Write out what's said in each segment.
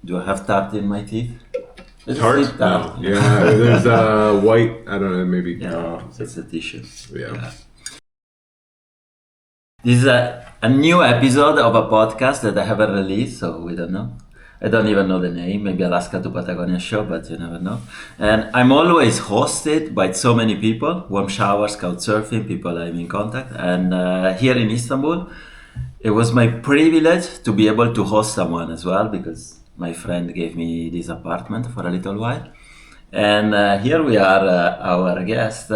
Do I have tart in my teeth? Tart? No. Yeah, there's white. I don't know. Maybe. Yeah, it's a tissue. Yeah. This is a new episode of a podcast that I haven't released, so we don't know. I don't even know the name. Maybe Alaska to Patagonia show, but you never know. And I'm always hosted by so many people: warm showers, couchsurfing, people I'm in contact. And here in Istanbul, it was my privilege to be able to host someone as well, because my friend gave me this apartment for a little while. And here we are, our guest,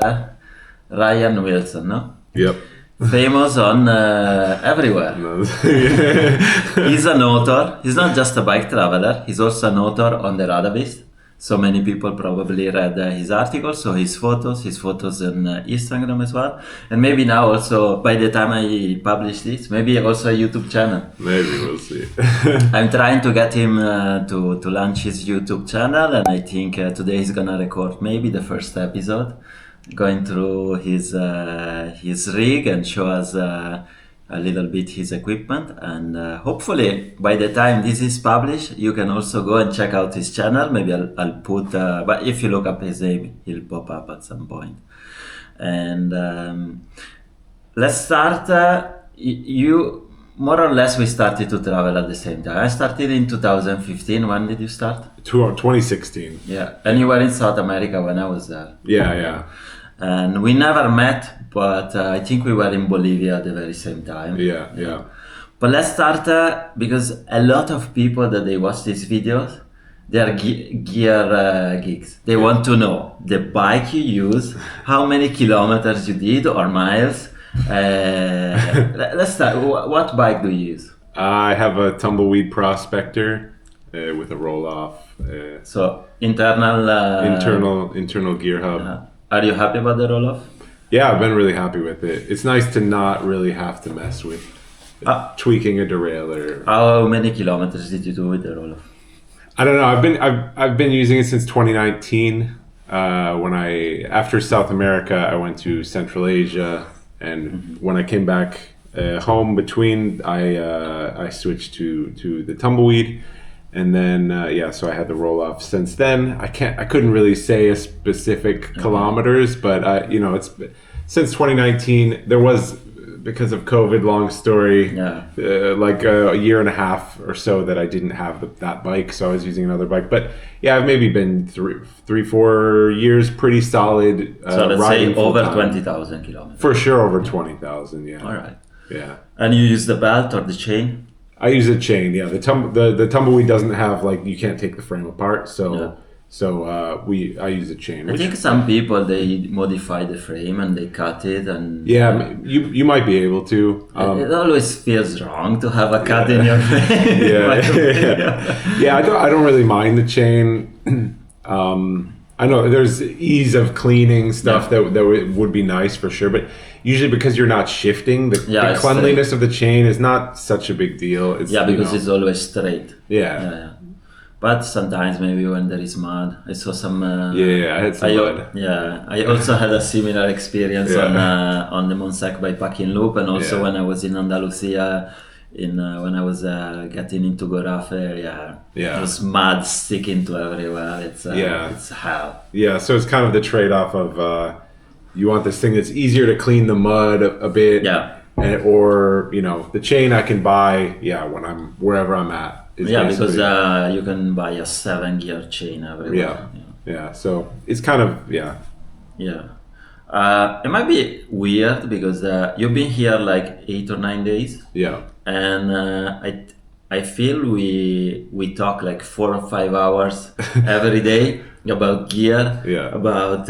Ryan Wilson, no? Yep. Famous on everywhere. He's an author. He's not just a bike traveler. He's also an author on the Radavist. So many people probably read his articles, so his photos on Instagram as well. And maybe now also, by the time I publish this, maybe also a YouTube channel. Maybe, we'll see. I'm trying to get him to launch his YouTube channel, and I think today he's gonna record maybe the first episode, going through his rig and show us a little bit his equipment. And hopefully by the time this is published, you can also go and check out his channel. Maybe I'll put, but if you look up his name, he'll pop up at some point. And let's start. You more or less, we started to travel at the same time. I started in 2015. When did you start? 2016. Yeah, and you were in South America when I was there. Yeah. And we never met, but I think we were in Bolivia at the very same time. Yeah. But let's start because a lot of people that they watch these videos, they are gear geeks. They want to know the bike you use, how many kilometers you did or miles. Let's start. What bike do you use? I have a Tumbleweed Prospector with a roll-off. So internal gear hub. Are you happy about the roll-off? Yeah, I've been really happy with it. It's nice to not really have to mess with tweaking a derailleur. How many kilometers did you do with the roll-off? I don't know. I've been using it since 2019. After South America, I went to Central Asia, and when I came back home I switched to the Tumbleweed. And then, so I had the roll-off since then. I couldn't really say a specific kilometers, but it's since 2019. There was, because of COVID, long story, like a year and a half or so that I didn't have that bike, so I was using another bike. But yeah, I've maybe been 3-4 years pretty solid. So let's say over 20,000 kilometers. For sure, over 20,000. Yeah. All right. Yeah. And you use the belt or the chain? I use a chain. Yeah, the Tumbleweed doesn't have, like, you can't take the frame apart, so I use a chain. I think some people, they modify the frame and they cut it, and you might be able to. It always feels wrong to have a cut in your frame. Yeah. I don't really mind the chain. I know there's ease of cleaning stuff that would be nice for sure, but usually because you're not shifting, the cleanliness of the chain is not such a big deal. It's, because it's always straight. Yeah. But sometimes maybe when there is mud, I saw some. I had some mud. Yeah, I also had a similar experience on the Montsec bikepacking loop, and also when I was in Andalusia. When I was getting into Gorafe, there was mud sticking to everywhere. It's hell. Yeah, so it's kind of the trade-off of you want this thing that's easier to clean the mud a bit, or the chain I can buy, when I'm wherever I'm at. Because you can buy a 7-gear chain everywhere. Yeah. So it's kind of Yeah. It might be weird because you've been here like 8 or 9 days. Yeah. And I feel we talk like 4 or 5 hours every day about gear, about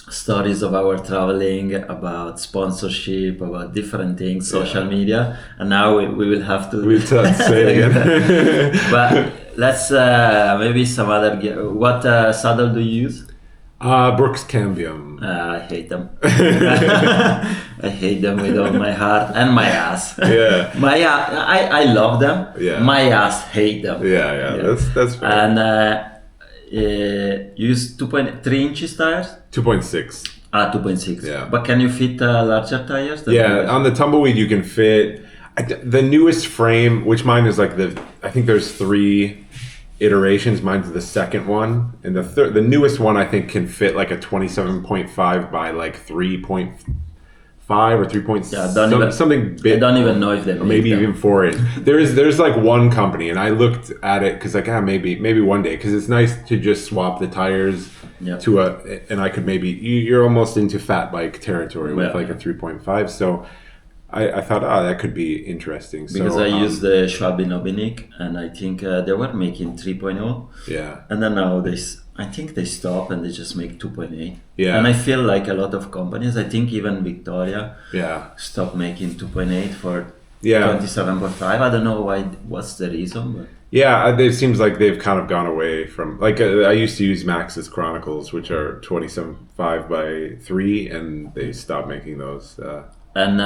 stories of our traveling, about sponsorship, about different things, social media, and now we will have to say it again. But let's maybe some other gear. What saddle do you use? Brooks Cambium. I hate them. I hate them with all my heart and my ass. Yeah. I love them. Yeah. My ass hate them. Yeah. That's fair. And use 2.3 inches tires? 2.6. 2.6. Yeah. But can you fit larger tires? On the Tumbleweed you can fit. The newest frame, which mine is like I think there's 3 iterations. Mine's the second one, and the newest one I think can fit like a 27.5 by like 3.5 or 3 point something big. I don't even know if they or maybe even 4 inch. There's like one company, and I looked at it because like maybe one day, because it's nice to just swap the tires to and I could maybe you're almost into fat bike territory with like a 3.5. So I thought, that could be interesting. Because I used the Schwalbe Nobinik, and I think they were making 3.0. Yeah. And then now I think they stop and they just make 2.8. Yeah. And I feel like a lot of companies, I think even Victoria, stopped making 2.8 for 27.5. I don't know what's the reason, but... Yeah, it seems like they've kind of gone away from, like, I used to use Max's Chronicles, which are 27.5 by 3, and they stopped making those. And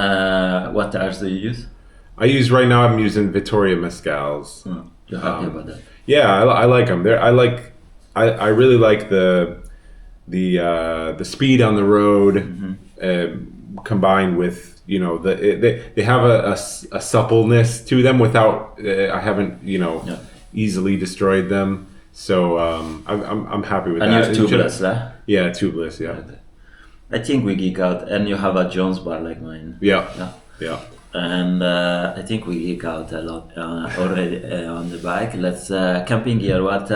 what tires do you use? Right now I'm using Vittoria Mescals. You're happy about that? Yeah, I like them. I really like the speed on the road, combined with, they have a suppleness to them without I haven't easily destroyed them. So I'm happy with that. And you're tubeless, huh? Yeah, tubeless. Yeah. Okay. I think we geek out, and you have a Jones bar like mine. Yeah. And I think we geek out a lot already on the bike. Let's camping gear. What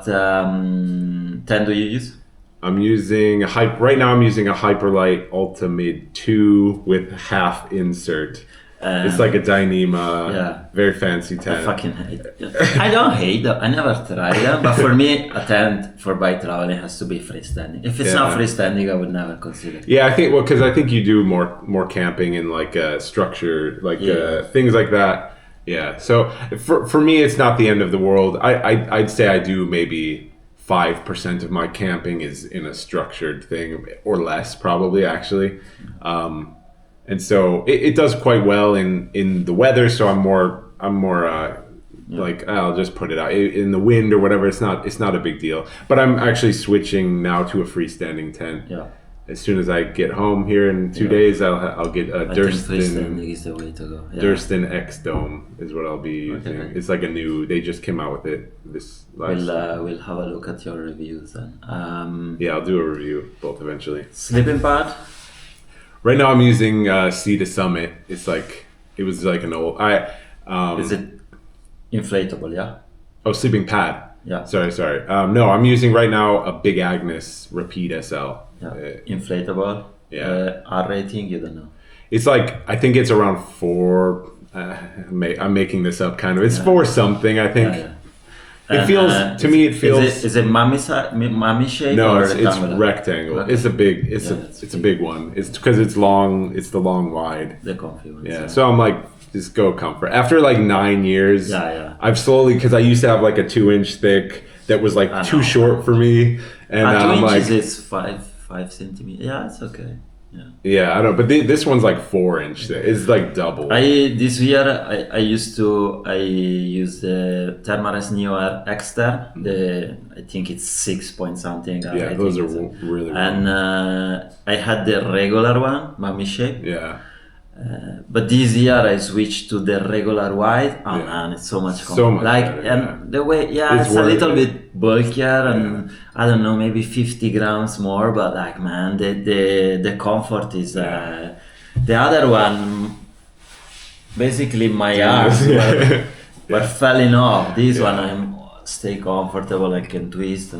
10 do you use? I'm using right now. I'm using a Hyperlite Ultimate 2 with half insert. It's like a Dyneema, very fancy tent. I fucking hate it. I don't hate them. I never tried them, but for me, a tent for bike traveling has to be freestanding. If it's not freestanding, I would never consider it. Yeah, I think because I think you do more camping in like structured things like that. Yeah. So for me, it's not the end of the world. I'd say I do maybe 5% of my camping is in a structured thing, or less probably actually. And so it does quite well in the weather. So I'm more like, I'll just put it out in the wind or whatever. It's not a big deal. But I'm actually switching now to a freestanding tent. Yeah. As soon as I get home here in 2 days, I'll get a Durston. Freestanding is the way to go. Yeah. Durston X Dome is what I'll be using. Okay. It's like they just came out with it this last. We'll have a look at your reviews then. I'll do a review both eventually. Sleeping pad. Right now I'm using Sea to Summit. It was like an old. Is it inflatable? Yeah. Oh, sleeping pad. Yeah. Sorry. No, I'm using right now a Big Agnes Repeat SL. Yeah. Inflatable. Yeah. R rating, you don't know. It's like, I think it's around 4. I'm making this up kind of. It's 4 something, I think. Yeah. It feels to me. It feels. Is it mummy shape? No, or it's rectangular? rectangle. Okay. It's a big. It's a big one. It's because it's long. It's the long wide. The comfy ones. Yeah. So I'm like, just go comfort. After like 9 years, I've slowly, because I used to have like a 2-inch thick that was like too short for me, and 2 I'm inches like, is 5 centimeters. Yeah, it's okay. Yeah, I don't. But this one's like 4-inch thick. It's like double. This year I used I use the Thermarest Neo Air Extra. I think it's 6 point something. Yeah, those are really. And I had the regular one, mummy shape. Yeah. But this year I switched to the regular wide. Oh man, it's so much comfort. So much better, and the way, it's a little bit bulkier, and I don't know, maybe 50 grams more. But like, man, the comfort is. The other one, basically my arms were falling off. This one I'm stay comfortable. I can twist.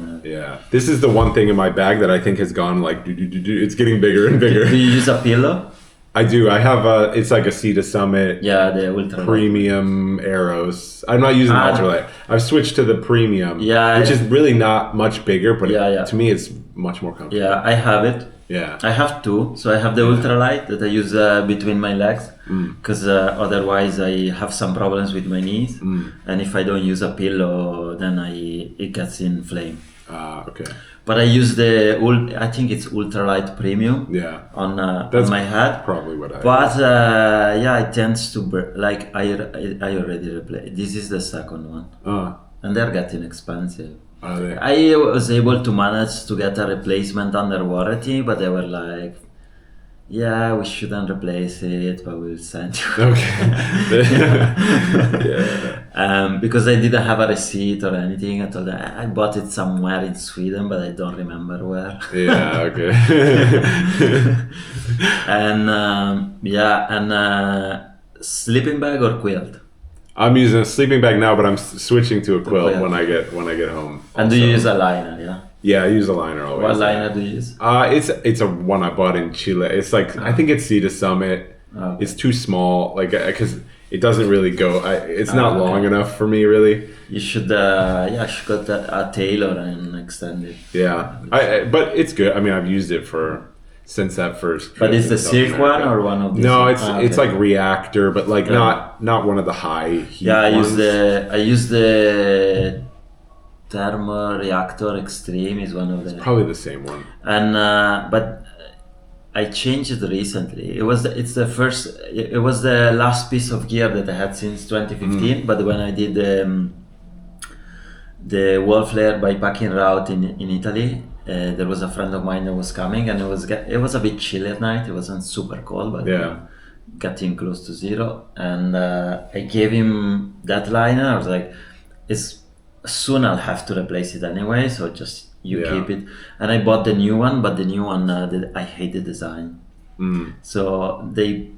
This is the one thing in my bag that I think has gone like it's getting bigger and bigger. Do you use a pillow? I do. I have it's like a Sea to Summit. Yeah, the ultralight. Premium Arrows. I'm not using the ultralight. I've switched to the premium. Yeah, which is really not much bigger, but to me it's much more comfortable. Yeah, I have it. Yeah, I have 2. So I have the ultralight that I use between my legs, because otherwise I have some problems with my knees, and if I don't use a pillow, then it gets in flame. Okay. But I use I think it's ultralight premium. Yeah. On That's my head. Probably what I. But it tends to like I already replaced. This is the second one. And they're getting expensive. Are they? I was able to manage to get a replacement under warranty, but they were like, Yeah, we shouldn't replace it, but we'll send you. Okay. Yeah. Because I didn't have a receipt or anything. I told them I bought it somewhere in Sweden, but I don't remember where. Yeah. Okay. And sleeping bag or quilt. I'm using a sleeping bag now, but I'm switching to a quilt quilt. when I get home. And do you also. use a liner? Yeah. Yeah, I use a liner always. What liner do you use? It's a one I bought in Chile. It's like I think it's Cedar Summit. Okay. It's too small, like because it doesn't really go. It's not long enough for me, really. You should got a tailor and extend it. Yeah, but it's good. I mean, I've used it since that first. But trip it's in the South silk one America. or one of these? No, ones? it's like reactor, but like not one of the high heat Yeah, I ones. use the Thermo Reactor Extreme is one of the. Probably the same one. And but I changed it recently. It was the last piece of gear that I had since 2015. But when I did the wall flare bikepacking route in Italy, there was a friend of mine that was coming, and it was a bit chilly at night. It wasn't super cold, but getting close to zero. And I gave him that liner. I was like, soon I'll have to replace it anyway, so just keep it. And I bought the new one, but the new one I hate the design. So they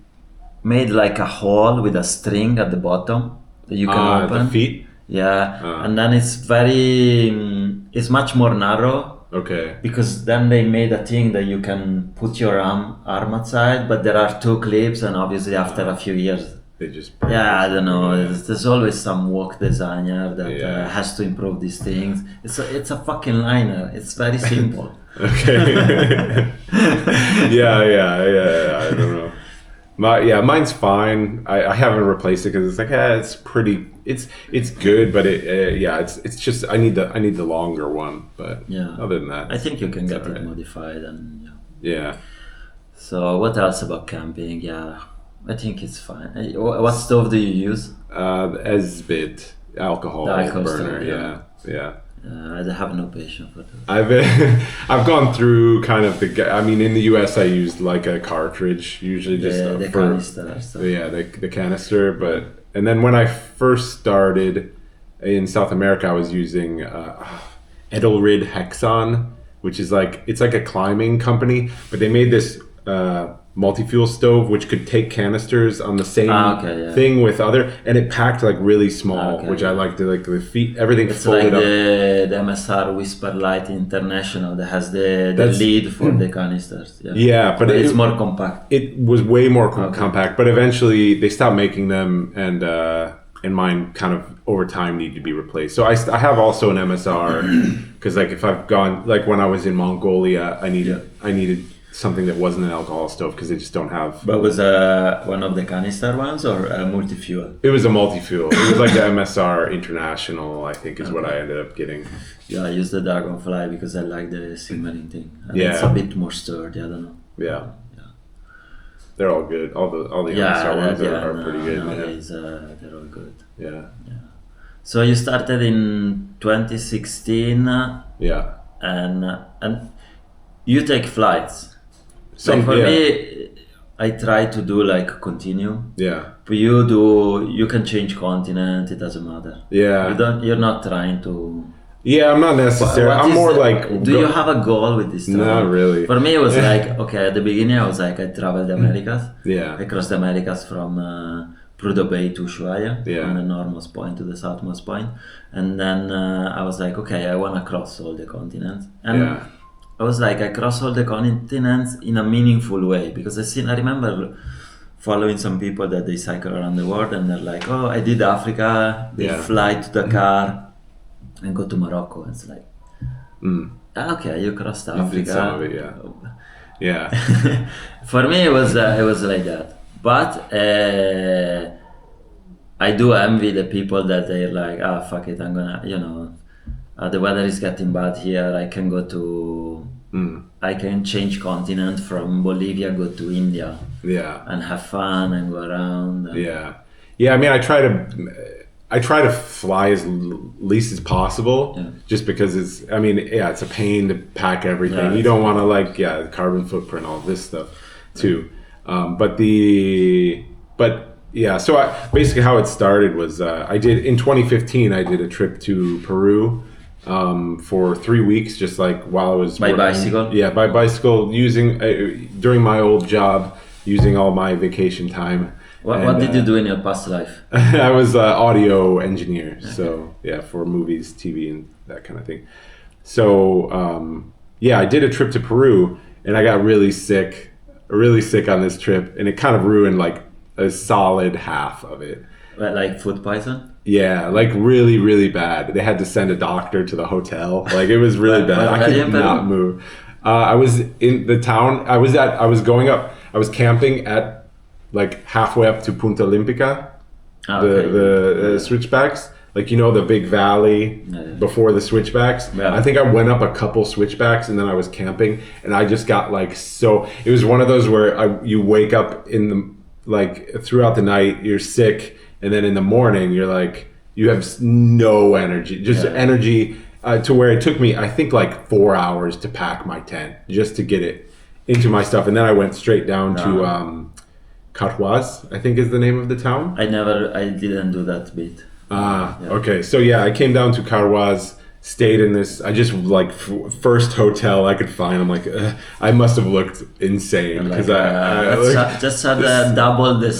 made like a hole with a string at the bottom that you can open. The feet. Yeah, and then it's much more narrow. Okay. Because then they made a thing that you can put your arm outside, but there are two clips, and obviously after a few years. They just I don't know. There's always some woke designer that has to improve these things. It's a fucking liner. It's very simple. Okay. Yeah. I don't know. Mine's fine. I haven't replaced it because it's like it's pretty. It's good, but it's just I need the longer one. But other than that, I think you can get it modified and yeah. So what else about camping? Yeah. I think it's fine. What stove do you use? Esbit alcohol burner. Yeah. I have no patience for that. I've gone through kind of I mean, in the US, I used like a cartridge, usually just the canister. So. Yeah, the canister. And then when I first started in South America, I was using Edelrid Hexon, which is it's like a climbing company, but they made this multi-fuel stove which could take canisters on the same thing with other, and it packed like really small, which I liked. The feet, everything it's folded like up. The MSR Whisper Light International that has the lead for the canisters. Yeah, but it's more compact. It was way more compact, but eventually they stopped making them, and mine kind of over time need to be replaced. So I have also an MSR because if I've gone when I was in Mongolia, I needed something that wasn't an alcohol stove because they just don't have. But was one of the canister ones or a multi-fuel? It was a multi-fuel. It was like the MSR International, I think, is what I ended up getting. Yeah, I use the Dragonfly because I like the simmering thing. And it's a bit more sturdy. I don't know. Yeah. They're all good. All the MSR ones are pretty good. Nowadays, they're all good. Yeah. So you started in 2016. Yeah. And you take flights. So for me, I try to do continue. Yeah. But you can change continent. It doesn't matter. Yeah. You're not trying to. Yeah, I'm not necessarily. I'm more Do you have a goal with this? Not really. For me, it was okay. At the beginning, I was I traveled the Americas. Yeah. I crossed the Americas from Prudhoe Bay to Ushuaia, from the northmost point to the southmost point, and then I was okay, I want to cross all the continents. And I was I cross all the continents in a meaningful way because I remember following some people that they cycle around the world and they're oh, I did Africa, they fly to Dakar and go to Morocco. It's okay, you crossed Africa. You did some of it, yeah. For me, it was like that. But I do envy the people that they're fuck it, I'm gonna, the weather is getting bad here. I can go to, I can change continent from Bolivia, go to India, and have fun and go around. I mean, I try to fly as least as possible, just because it's a pain to pack everything. You don't want to carbon footprint, all this stuff. too. But yeah, so basically how it started was I did in 2015. I did a trip to Peru for 3 weeks, just like while I was By working. bicycle? Yeah, by bicycle, using during my old job, using all my vacation time. What did you do in your past life? I was an audio engineer, so yeah, for movies, TV, and that kind of thing. So yeah, I did a trip to Peru, and I got really sick on this trip, and it kind of ruined like a solid half of it. Like food poison? Yeah, like really, really bad. They had to send a doctor to the hotel. Like it was really bad. I could not move. I was in the town. I was camping at like halfway up to Punta Olímpica, the switchbacks. Like, you know, the big valley before the switchbacks. Yeah. I think I went up a couple switchbacks and then I was camping and I just got like it was one of those where you wake up throughout the night, you're sick, and then in the morning you're like, you have no energy, energy to where it took me, I think, like 4 hours to pack my tent just to get it into my stuff. And then I went straight down to Carhuaz, I think is the name of the town. I didn't do that bit. Okay. So yeah, I came down to Carhuaz, stayed in this, I just like first hotel I could find. I'm like, I must have looked insane because just had double this.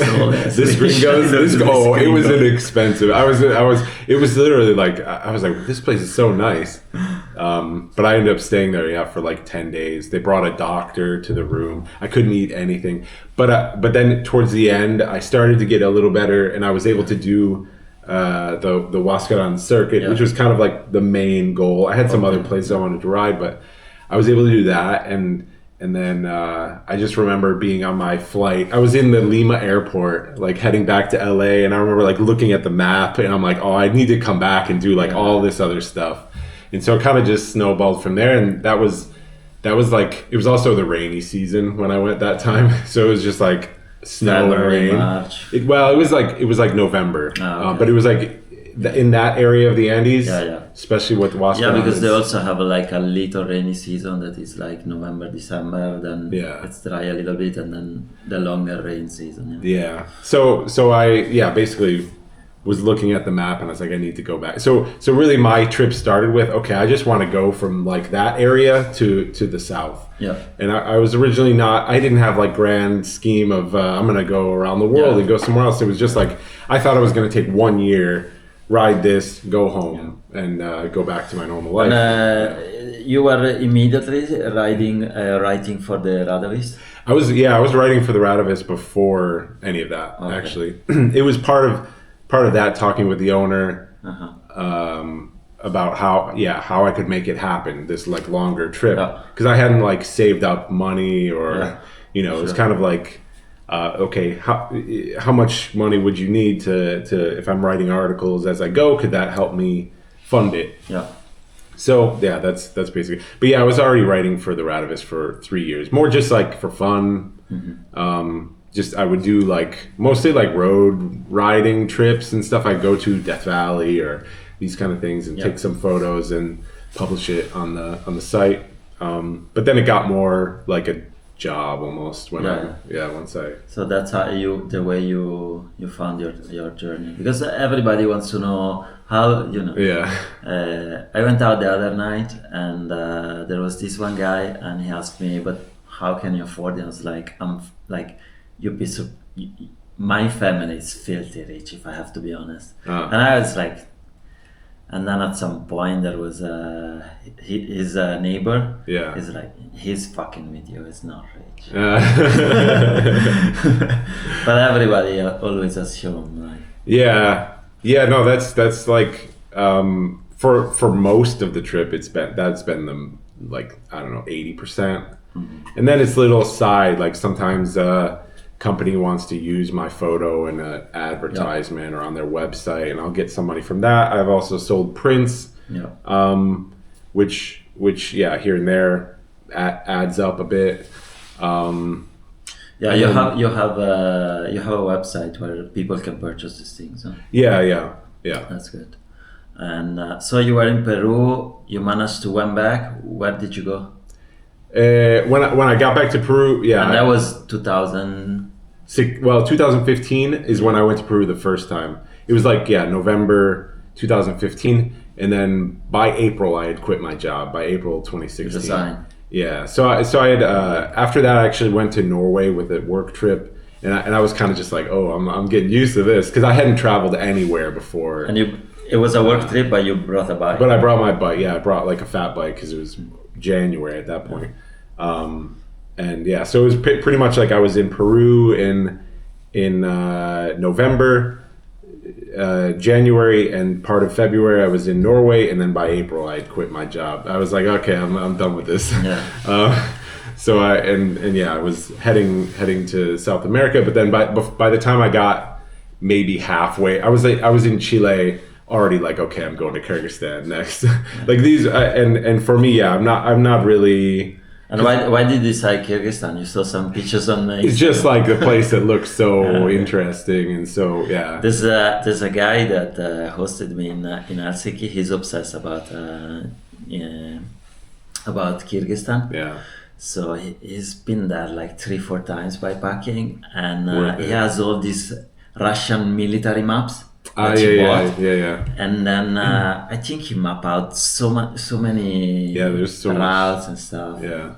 This gringos, it was inexpensive. It was literally like, I was like, this place is so nice. But I ended up staying there, for like 10 days. They brought a doctor to the room. I couldn't eat anything. But then towards the end, I started to get a little better and I was able to do the Huascaran circuit, which was kind of like the main goal. I had some other places I wanted to ride, but I was able to do that. And then I just remember being on my flight. I was in the Lima airport, like heading back to LA, and I remember like looking at the map and I'm like, oh, I need to come back and do like all this other stuff. And so it kind of just snowballed from there. And that was like, it was also the rainy season when I went that time. So it was just like snow and rain. March. It was like November, okay. But it was like in that area of the Andes, especially with Huascaran. Yeah, because they also have like a little rainy season that is like November, December. Then it's dry a little bit, and then the longer rain season. Yeah. So I basically was looking at the map and I was like, I need to go back. So really my trip started with, okay, I just want to go from like that area to the south. Yeah. And I was originally I didn't have like grand scheme of I'm going to go around the world and go somewhere else. It was just like, I thought I was going to take 1 year, ride this, go home and go back to my normal life. And you were immediately writing for the Radovis? I was writing for the Radovis before any of that, actually. It was part of that, talking with the owner about how I could make it happen, this like longer trip, because I hadn't like saved up money or it was kind of like okay, how much money would you need to if I'm writing articles as I go, could that help me fund it? So that's basically, but I was already writing for the Radovis for 3 years, more just like for fun. Just I would do like mostly like road riding trips and stuff. I'd go to Death Valley or these kind of things and take some photos and publish it on the site. But then it got more like a job almost when once I. So that's how the way you found your journey, because everybody wants to know how I went out the other night and there was this one guy and he asked me, but how can you afford it? I was like, my family is filthy rich, if I have to be honest. And I was like, and then at some point there was his neighbor. He's like, he's fucking with you, he's not rich. But everybody always assume like. No, that's like for most of the trip that's been the like, I don't know, 80%. And then it's little side, like sometimes company wants to use my photo in an advertisement or on their website, and I'll get some money from that. I've also sold prints, which here and there adds up a bit. You have a website where people can purchase these things. Huh? Yeah. That's good. And so you were in Peru. You managed to went back. Where did you go? When I got back to Peru, yeah. And that was 2000. 2015 is when I went to Peru the first time. It was like, November 2015. And then by April, I had quit my job. By April 2016. It's a sign. Yeah. So I had, after that, I actually went to Norway with a work trip. And I was kind of just like, oh, I'm getting used to this. Because I hadn't traveled anywhere before. And it was a work trip, but you brought a bike. But I brought my bike. Yeah, I brought like a fat bike because it was January at that point. And yeah, so it was pretty much like I was in Peru in November, January, and part of February I was in Norway, and then by April I had quit my job. I was like, okay, I'm done with this. Yeah. So I was heading to South America, but then by the time I got maybe halfway, I was in Chile already. Like, okay, I'm going to Kyrgyzstan next. Like these, and for me, yeah, I'm not really. And why did you decide Kyrgyzstan? You saw some pictures on Instagram. It's just like a place that looks so interesting, and so yeah. There's a guy that hosted me in Helsinki. He's obsessed about Kyrgyzstan. Yeah. So he's been there like 3-4 times bikepacking, and he has all these Russian military maps. Yeah. And then I think he mapped out so many there's so routes much. and stuff. Yeah.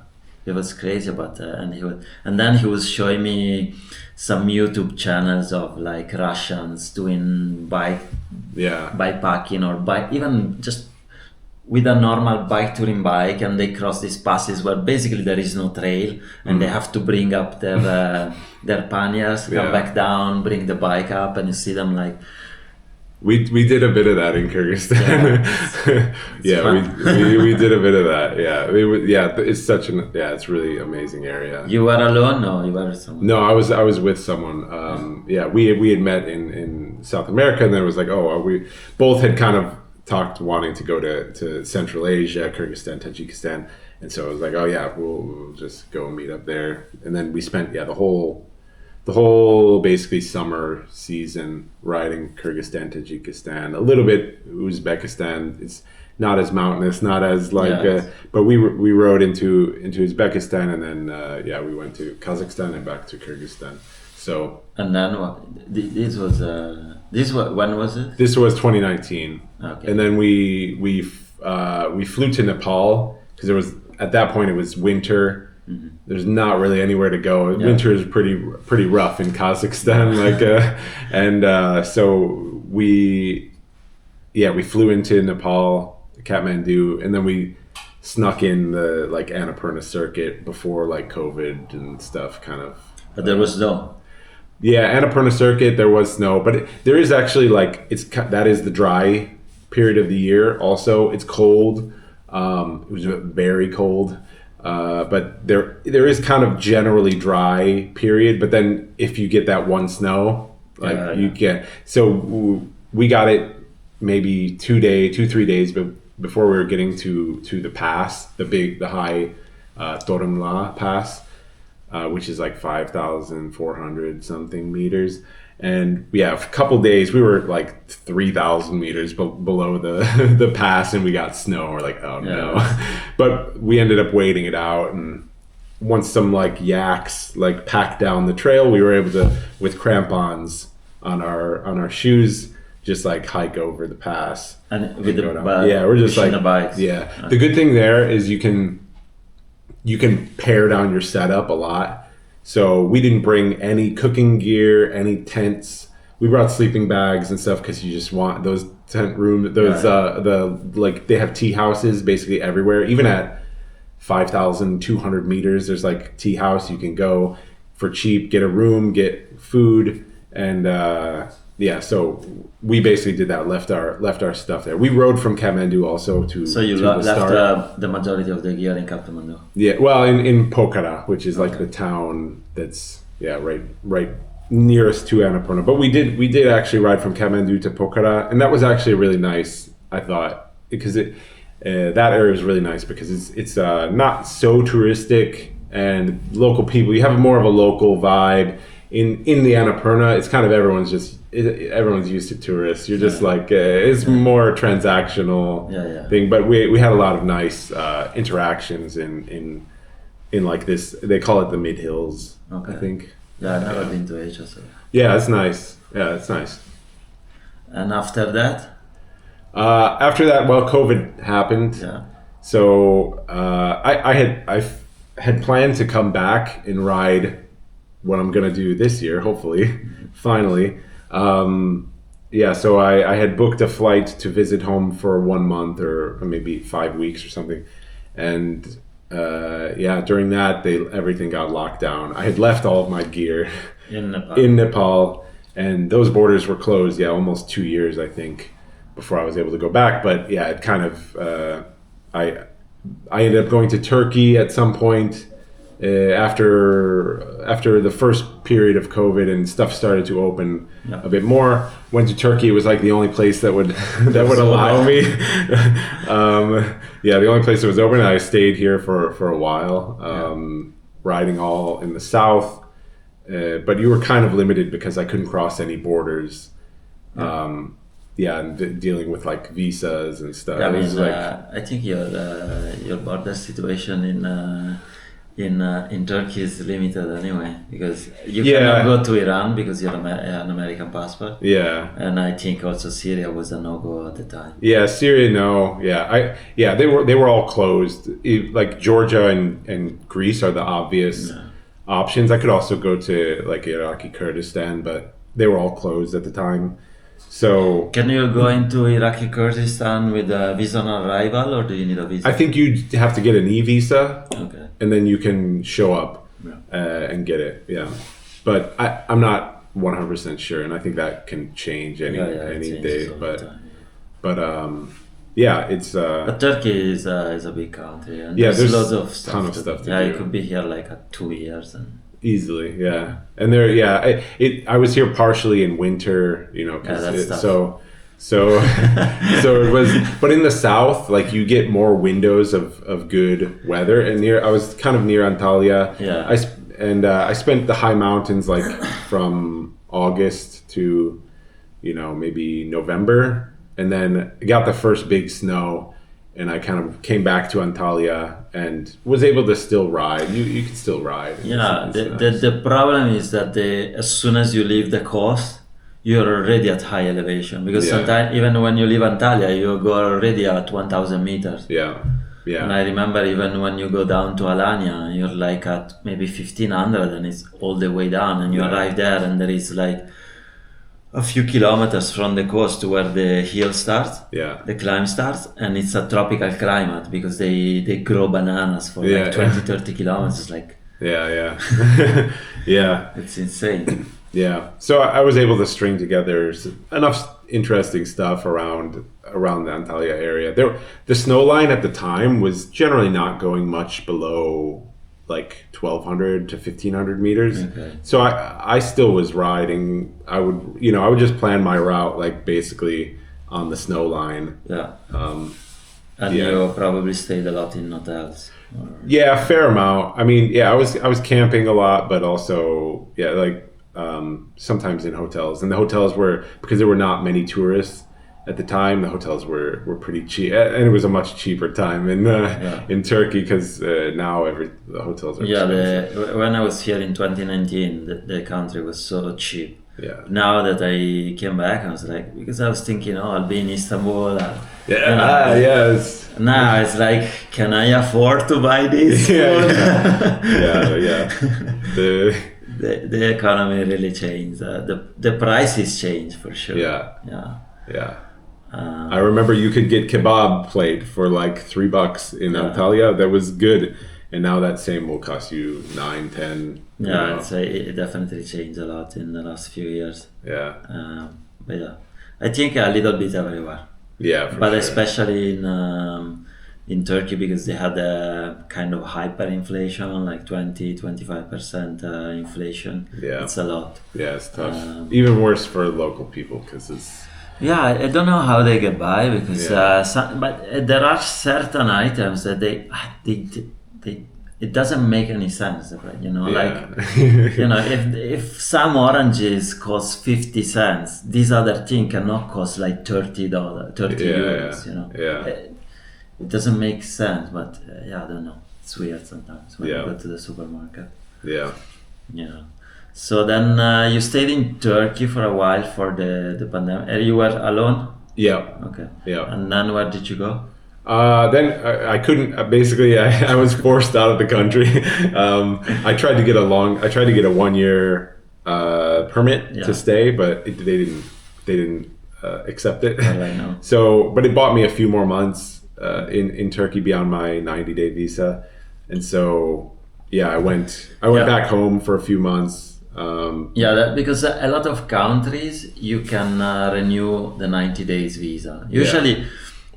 It was crazy about and then he was showing me some YouTube channels of like Russians doing bikepacking or even just with a normal bike touring bike, and they cross these passes where basically there is no trail, and they have to bring up their panniers, come back down, bring the bike up, and you see them like. We did a bit of that in Kyrgyzstan. We did a bit of that. Yeah, it's really amazing area. You were alone? No, you were with someone. No, I was with someone. We had met in South America, and then it was like, we both had kind of talked wanting to go to Central Asia, Kyrgyzstan, Tajikistan, and so I was like, we'll just go and meet up there, and then we spent the whole basically summer season riding Kyrgyzstan, Tajikistan, a little bit Uzbekistan. It's not as mountainous, not as but we rode into Uzbekistan, and then we went to Kazakhstan and back to Kyrgyzstan. So and then what? When was it? This was 2019. Okay. And then we flew to Nepal because at that point it was winter. Mm-hmm. There's not really anywhere to go. Yeah. Winter is pretty rough in Kazakhstan, so we flew into Nepal, Kathmandu, and then we snuck in the like Annapurna circuit before like COVID and stuff, kind of. But there was snow. Yeah, Annapurna circuit, there was snow, but there is actually that is the dry period of the year. Also, it's cold. It was very cold. But there is kind of generally dry period, but then if you get that one snow, you get, so we got it maybe 2-3 days before we were getting to the pass, the high Torumla pass, which is like 5,400 something meters. And a couple days we were like 3,000 meters below the pass, and we got snow. We're like, oh no! But we ended up waiting it out, and once some like yaks like packed down the trail, we were able to, with crampons on our shoes, just like hike over the pass. And with we're just like the bikes. Yeah. Okay. The good thing there is you can pare down your setup a lot. So we didn't bring any cooking gear, any tents. We brought sleeping bags and stuff because you just want those tent rooms. Those they have tea houses basically everywhere. Even at 5,200 meters, there's like tea house. You can go for cheap, get a room, get food, and So we basically did that. Left our stuff there. We rode from Kathmandu also to. So you left the majority of the gear in Kathmandu. Yeah, well, in Pokhara, which is like the town that's right nearest to Annapurna. But we did actually ride from Kathmandu to Pokhara, and that was actually really nice. I thought because that area is really nice because it's not so touristic, and local people. You have more of a local vibe. In the Annapurna, it's kind of everyone's used to tourists. You're just like it's more transactional thing. But we had a lot of nice interactions in in like this. They call it the Mid Hills. Okay. I think. Yeah, I've never been to Asia, so. Yeah, it's nice. Yeah, it's nice. And after that? After that, well, COVID happened. Yeah. So I had planned to come back and ride what I'm gonna do this year, hopefully, finally. Yeah, so I had booked a flight to visit home for 1 month or maybe 5 weeks or something, and yeah, during that everything got locked down. I had left all of my gear in Nepal, and those borders were closed. Yeah, almost 2 years I think before I was able to go back. But yeah, it kind of I ended up going to Turkey at some point after the first period of COVID and stuff started to open a bit more. Went to Turkey. It was like the only place that would allow me. Yeah, the only place that was open. I stayed here for a while, riding all in the south. But you were kind of limited because I couldn't cross any borders. Yeah, and dealing with like visas and stuff. Yeah, I mean, I think your border situation in Turkey is limited anyway, because you cannot go to Iran because you're an American passport. Yeah, and I think also Syria was a no-go at the time. Yeah, Syria, no. Yeah, they were all closed. Like Georgia and Greece are the obvious options. I could also go to like Iraqi Kurdistan, but they were all closed at the time. So can you go into Iraqi Kurdistan with a visa on arrival, or do you need a visa? I think you have to get an e-visa, and then you can show up and get it. Yeah, but I'm not 100% sure, and I think that can change any day. But yeah, it's. But Turkey is a big country, and there's lots of stuff. Ton of stuff to do. Yeah, you could be here like 2 years and. Easily, yeah, and there, I was here partially in winter, you know, so it was. But in the south, like you get more windows of good weather, and I was kind of near Antalya. Yeah, I spent the high mountains like from August to, you know, maybe November, and then got the first big snow. And I kind of came back to Antalya and was able to still ride. You can still ride. Yeah, the problem is that as soon as you leave the coast, you're already at high elevation. Because sometimes, even when you leave Antalya, you go already at 1,000 meters. Yeah. And I remember even when you go down to Alanya, you're like at maybe 1,500 and it's all the way down. And you arrive there and there is like a few kilometers from the coast to where the hill starts, the climb starts, and it's a tropical climate because they grow bananas for like 20-30 kilometers. Like yeah it's insane. Yeah, so I was able to string together enough interesting stuff around the Antalya area. The snow line at the time was generally not going much below like 1,200 to 1,500 meters. So I still was riding. I would just plan my route like basically on the snow line. And you probably stayed a lot in hotels. Yeah, a fair amount. I mean, I was camping a lot, but also like sometimes in hotels. And the hotels were, because there were not many tourists at the time, the hotels were pretty cheap, and it was a much cheaper time in Turkey because now the hotels are expensive. When I was here in 2019, the country was so cheap. Yeah. Now that I came back, I was like, because I was thinking, I'll be in Istanbul. Yes. Now it's like, can I afford to buy this? The economy really changed. The prices changed for sure. Yeah. I remember you could get kebab plate for like $3 in Antalya. That was good, and now that same will cost you 9, 10. Yeah, it definitely changed a lot in the last few years. Yeah. But yeah, I think a little bit everywhere. Yeah, but sure. Especially in Turkey, because they had a kind of hyperinflation, like 20-25% inflation. Yeah, it's a lot. Yeah, it's tough. Even worse for local people because it's. Yeah, I don't know how they get by because but there are certain items that they it doesn't make any sense, right? Like if some oranges cost 50 cents, this other thing cannot cost like €30, €30. It doesn't make sense, but I don't know. It's weird sometimes when you Yeah. go to the supermarket. Yeah. Yeah. So then you stayed in Turkey for a while for the pandemic. You were alone? Yeah. Okay. Yeah. And then where did you go? Then I couldn't. Basically, I was forced out of the country. I tried to get a 1 year permit Yeah. to stay, but they didn't accept it. Well, I know. So, but it bought me a few more months in Turkey beyond my 90-day visa, and so yeah, I went Yeah. back home for a few months. Yeah, because a lot of countries you can renew the 90 days visa. Usually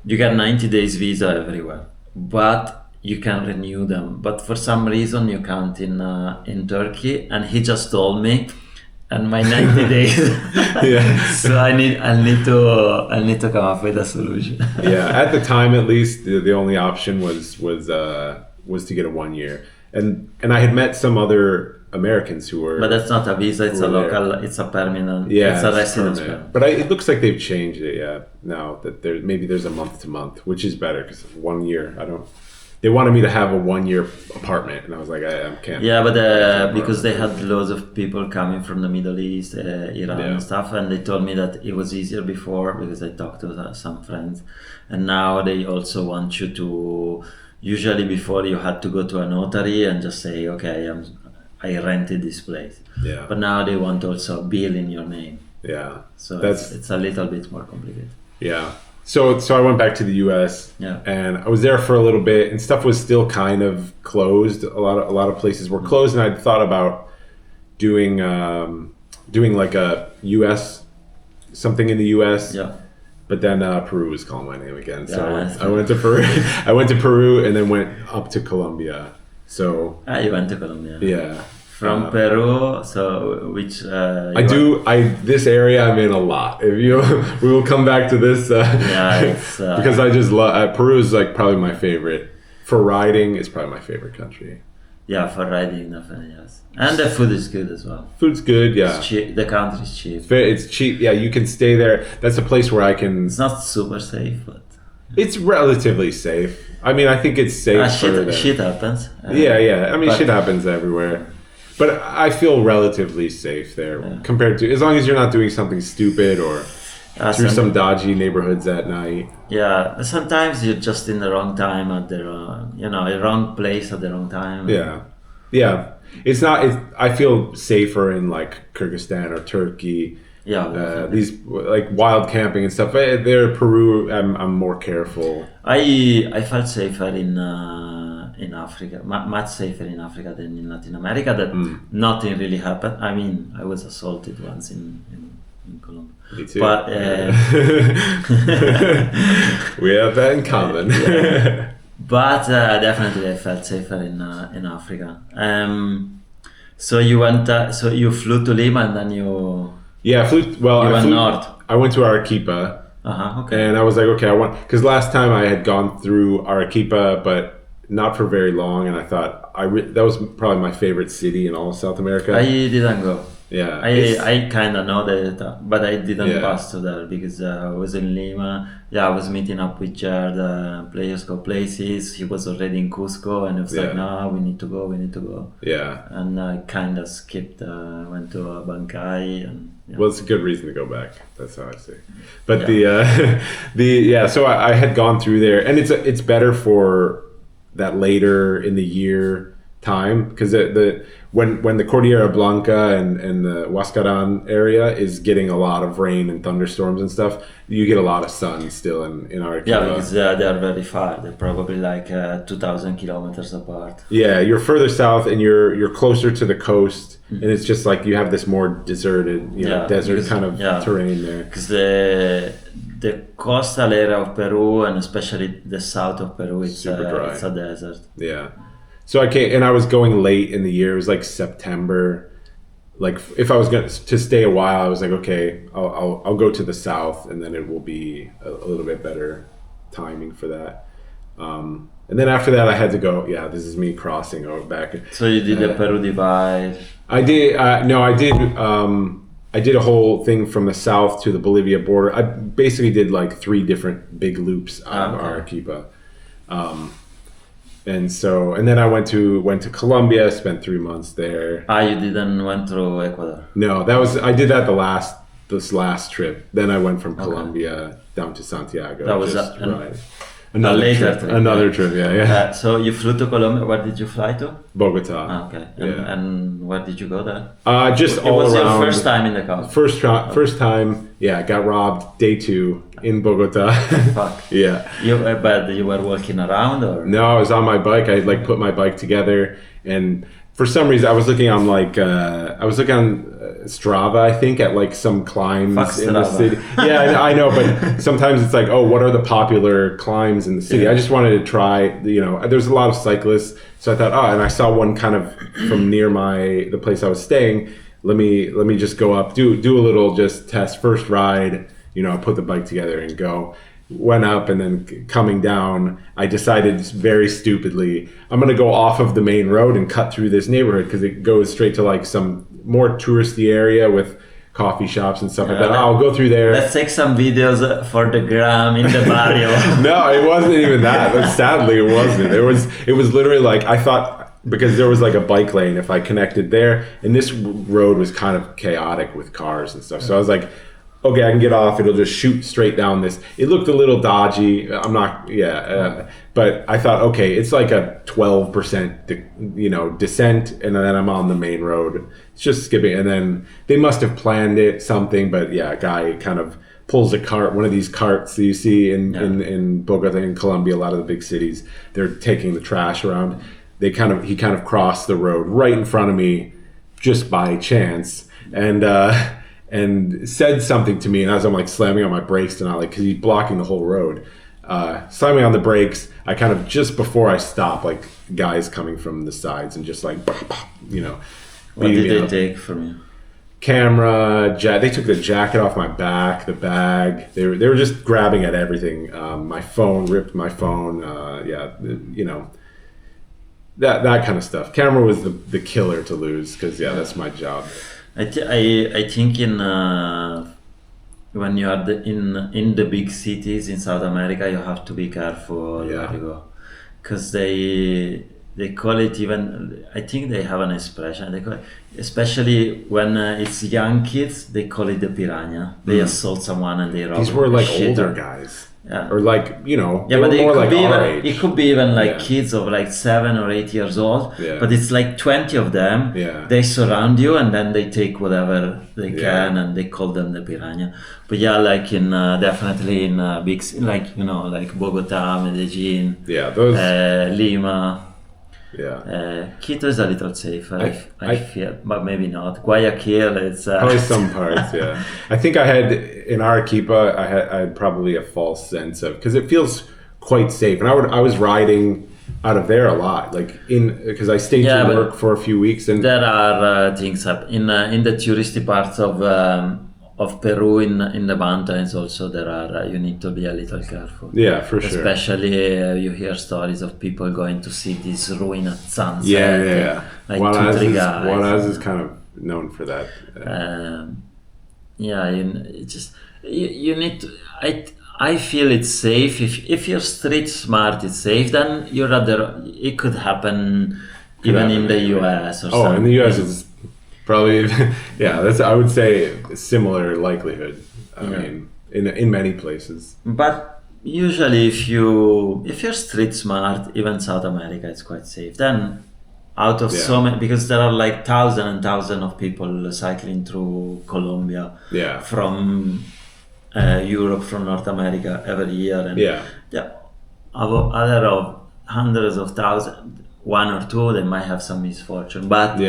you get 90 days visa everywhere, but you can renew them. But for some reason you can't in Turkey, and he just told me, and my 90 days. Yeah. So I need to come up with a solution. Yeah, at the time at least, the only option was to get a 1 year, and I had met some other Americans who were. But that's not a visa; it's a Who were there. local, it's a permanent, Yeah, it's a it's residence permanent. permit. But it looks like they've changed it. Yeah, now that there's a month to month, which is better because 1 year. They wanted me to have a 1 year apartment, and I was like, I can't. Yeah, but can't because they afford had loads of people coming from the Middle East, Iran Yeah. and stuff, and they told me that it was easier before because I talked to some friends, and now they also want you to. Usually, before you had to go to a notary and just say, okay, I rented this place, Yeah. but now they want also a bill in your name, Yeah. so That's it's a little bit more complicated. yeah. So I went back to the U.S. Yeah. and I was there for a little bit, and stuff was still kind of closed. A lot of places were closed, and I'd thought about doing like a U.S. something in the U.S. Yeah. But then Peru was calling my name again, so Yeah. I went to Peru. I went to Peru and then went up to Colombia. So You went to Colombia. yeah, From Peru, so which this area I'm in a lot. If you, we will come back to this. Yeah, it's, because I just love Peru is like probably my favorite for riding. It's probably my favorite country. Yeah, for riding, definitely, yes. And the food is good as well. Food's good, yeah. It's cheap. The country is cheap. It's cheap. Yeah, you can stay there. That's a place where I can. It's not super safe, but It's relatively safe. I mean, I think it's safe for the, shit happens. Yeah. I mean, but- shit happens everywhere. But I feel relatively safe there compared to, as long as you're not doing something stupid or through some dodgy neighborhoods at night. Yeah, sometimes you're just in the wrong time at the wrong place at the wrong time. Yeah. It's not. I feel safer in like Kyrgyzstan or Turkey. Yeah, these like wild camping and stuff. There, Peru, I'm more careful. I felt safer in Africa, much safer in Africa than in Latin America. That nothing really happened. I mean, I was assaulted once in Colombia. Me too. But we have that in common. But definitely I felt safer in Africa. So you went. So you flew to Lima and then you. Yeah, I flew. Well, You I went flew. north. I went to Arequipa. Okay. And I was like, okay, I want, because last time I had gone through Arequipa, but not for very long, and I thought that was probably my favorite city in all of South America. I didn't go. Yeah, I kind of know that, but I didn't Yeah. pass to there because I was in Lima. Yeah, I was meeting up with Jared, Players Go Places. He was already in Cusco, and it was like, Yeah. no, we need to go. yeah. And I kind of skipped, went to Bancay, and yeah. Well, it's a good reason to go back. That's how I say. But Yeah. So I had gone through there, and it's better for that later in the year time because when the Cordillera Blanca and the Huascaran area is getting a lot of rain and thunderstorms and stuff, you get a lot of sun still in Arequipa. Yeah, because they are very far. They're probably like 2,000 kilometers apart. Yeah, you're further south and you're closer to the coast, and it's just like you have this more deserted, desert because- kind of terrain there. Because the coastal area of Peru and especially the south of Peru, it's Super dry. It's a desert. Yeah. So I came, and I was going late in the year. It was like September. Like if I was going to stay a while, I was like, okay, I'll go to the south, and then it will be a little bit better timing for that. And then after that, I had to go. Yeah, this is me crossing over back. So you did the Peru divide. I did. No, I did. I did a whole thing from the south to the Bolivia border. I basically did like 3 different big loops out of Okay. Arequipa. and then I went to Colombia, spent 3 months there. You didn't went through Ecuador. No, I did that this last trip. Then I went from Colombia down to Santiago. That was just a another later trip. trip. Another trip, yeah. So you flew to Colombia. Where did you fly to? Bogota. Okay. Yeah. And where did you go there? Just It all was around. your first time in the country. First time, yeah, got robbed day 2 in Bogota. Fuck. Yeah. But you were walking around, or? No, I was on my bike. I like put my bike together, and for some reason I was looking on Strava, I think, at like some climbs Fuck in the Strava. city. Yeah, I know, but sometimes it's like, oh, what are the popular climbs in the city? Yeah. I just wanted to try. There's a lot of cyclists, so I thought, and I saw one kind of from near the place I was staying. Let me just go up, do a little just test first ride. Put the bike together and go. Went up, and then coming down, I decided very stupidly, I'm going to go off of the main road and cut through this neighborhood because it goes straight to like some more touristy area with coffee shops and stuff like that. I'll go through there. Let's take some videos for the gram in the barrio. No, it wasn't even that. But sadly, it wasn't. It was literally like, I thought, because there was like a bike lane if I connected there, and this road was kind of chaotic with cars and stuff. So I was like, okay, I can get off. It'll just shoot straight down this. It looked a little dodgy. I'm not, but I thought, okay, it's like a 12%, descent, and then I'm on the main road. It's just skipping, and then they must have planned something. But yeah, a guy kind of pulls a cart, one of these carts that you see in Bogota, in Colombia, a lot of the big cities. They're taking the trash around. He kind of crossed the road right in front of me, just by chance, and said something to me, and as I'm like slamming on my brakes and because he's blocking the whole road, slamming on the brakes, I kind of, just before I stop, like guys coming from the sides and just like, What did they take from you? Camera, they took the jacket off my back, the bag. They were just grabbing at everything. My phone, ripped my phone. That kind of stuff. Camera was the killer to lose because that's my job. I think when you are in the big cities in South America, you have to be careful where you go, because they call it, even, I think they have an expression, they call it, especially when it's young kids, they call it the piranha. They assault someone and they rob. These were like shit older out. guys. Yeah. Or like, Yeah, they but were more like our it age. could be even like kids of like 7 or 8 years old. Yeah. But it's like 20 of them. Yeah. They surround you and then they take whatever they Yeah. can, and they call them the piranha. But yeah, like in definitely in big, like like Bogota, Medellin, those. Lima. Yeah. Quito is a little safer, I feel, but maybe not. Guayaquil, it's Probably some parts, yeah. I think I had, in Arequipa, I had probably a false sense of, because it feels quite safe. And I was riding out of there a lot, like because I stayed to work for a few weeks. And there are things up in the touristy parts of Peru, in the mountains also, there are, you need to be a little careful. Yeah, for sure. Especially you hear stories of people going to see this ruin at sunset. Yeah. Like Juarez 2-3 guys. Juarez is kind of known for that. You need to, I feel it's safe. If you're street smart, it's safe. Then it could happen even in the US or something. In the US it's probably, that's, I would say, a similar likelihood. I mean, in many places. But usually, if you're street smart, even South America, it's quite safe. Then, out of so many, because there are like thousands and thousands of people cycling through Colombia from Europe, from North America every year, and other of hundreds of thousands, one or two, they might have some misfortune, but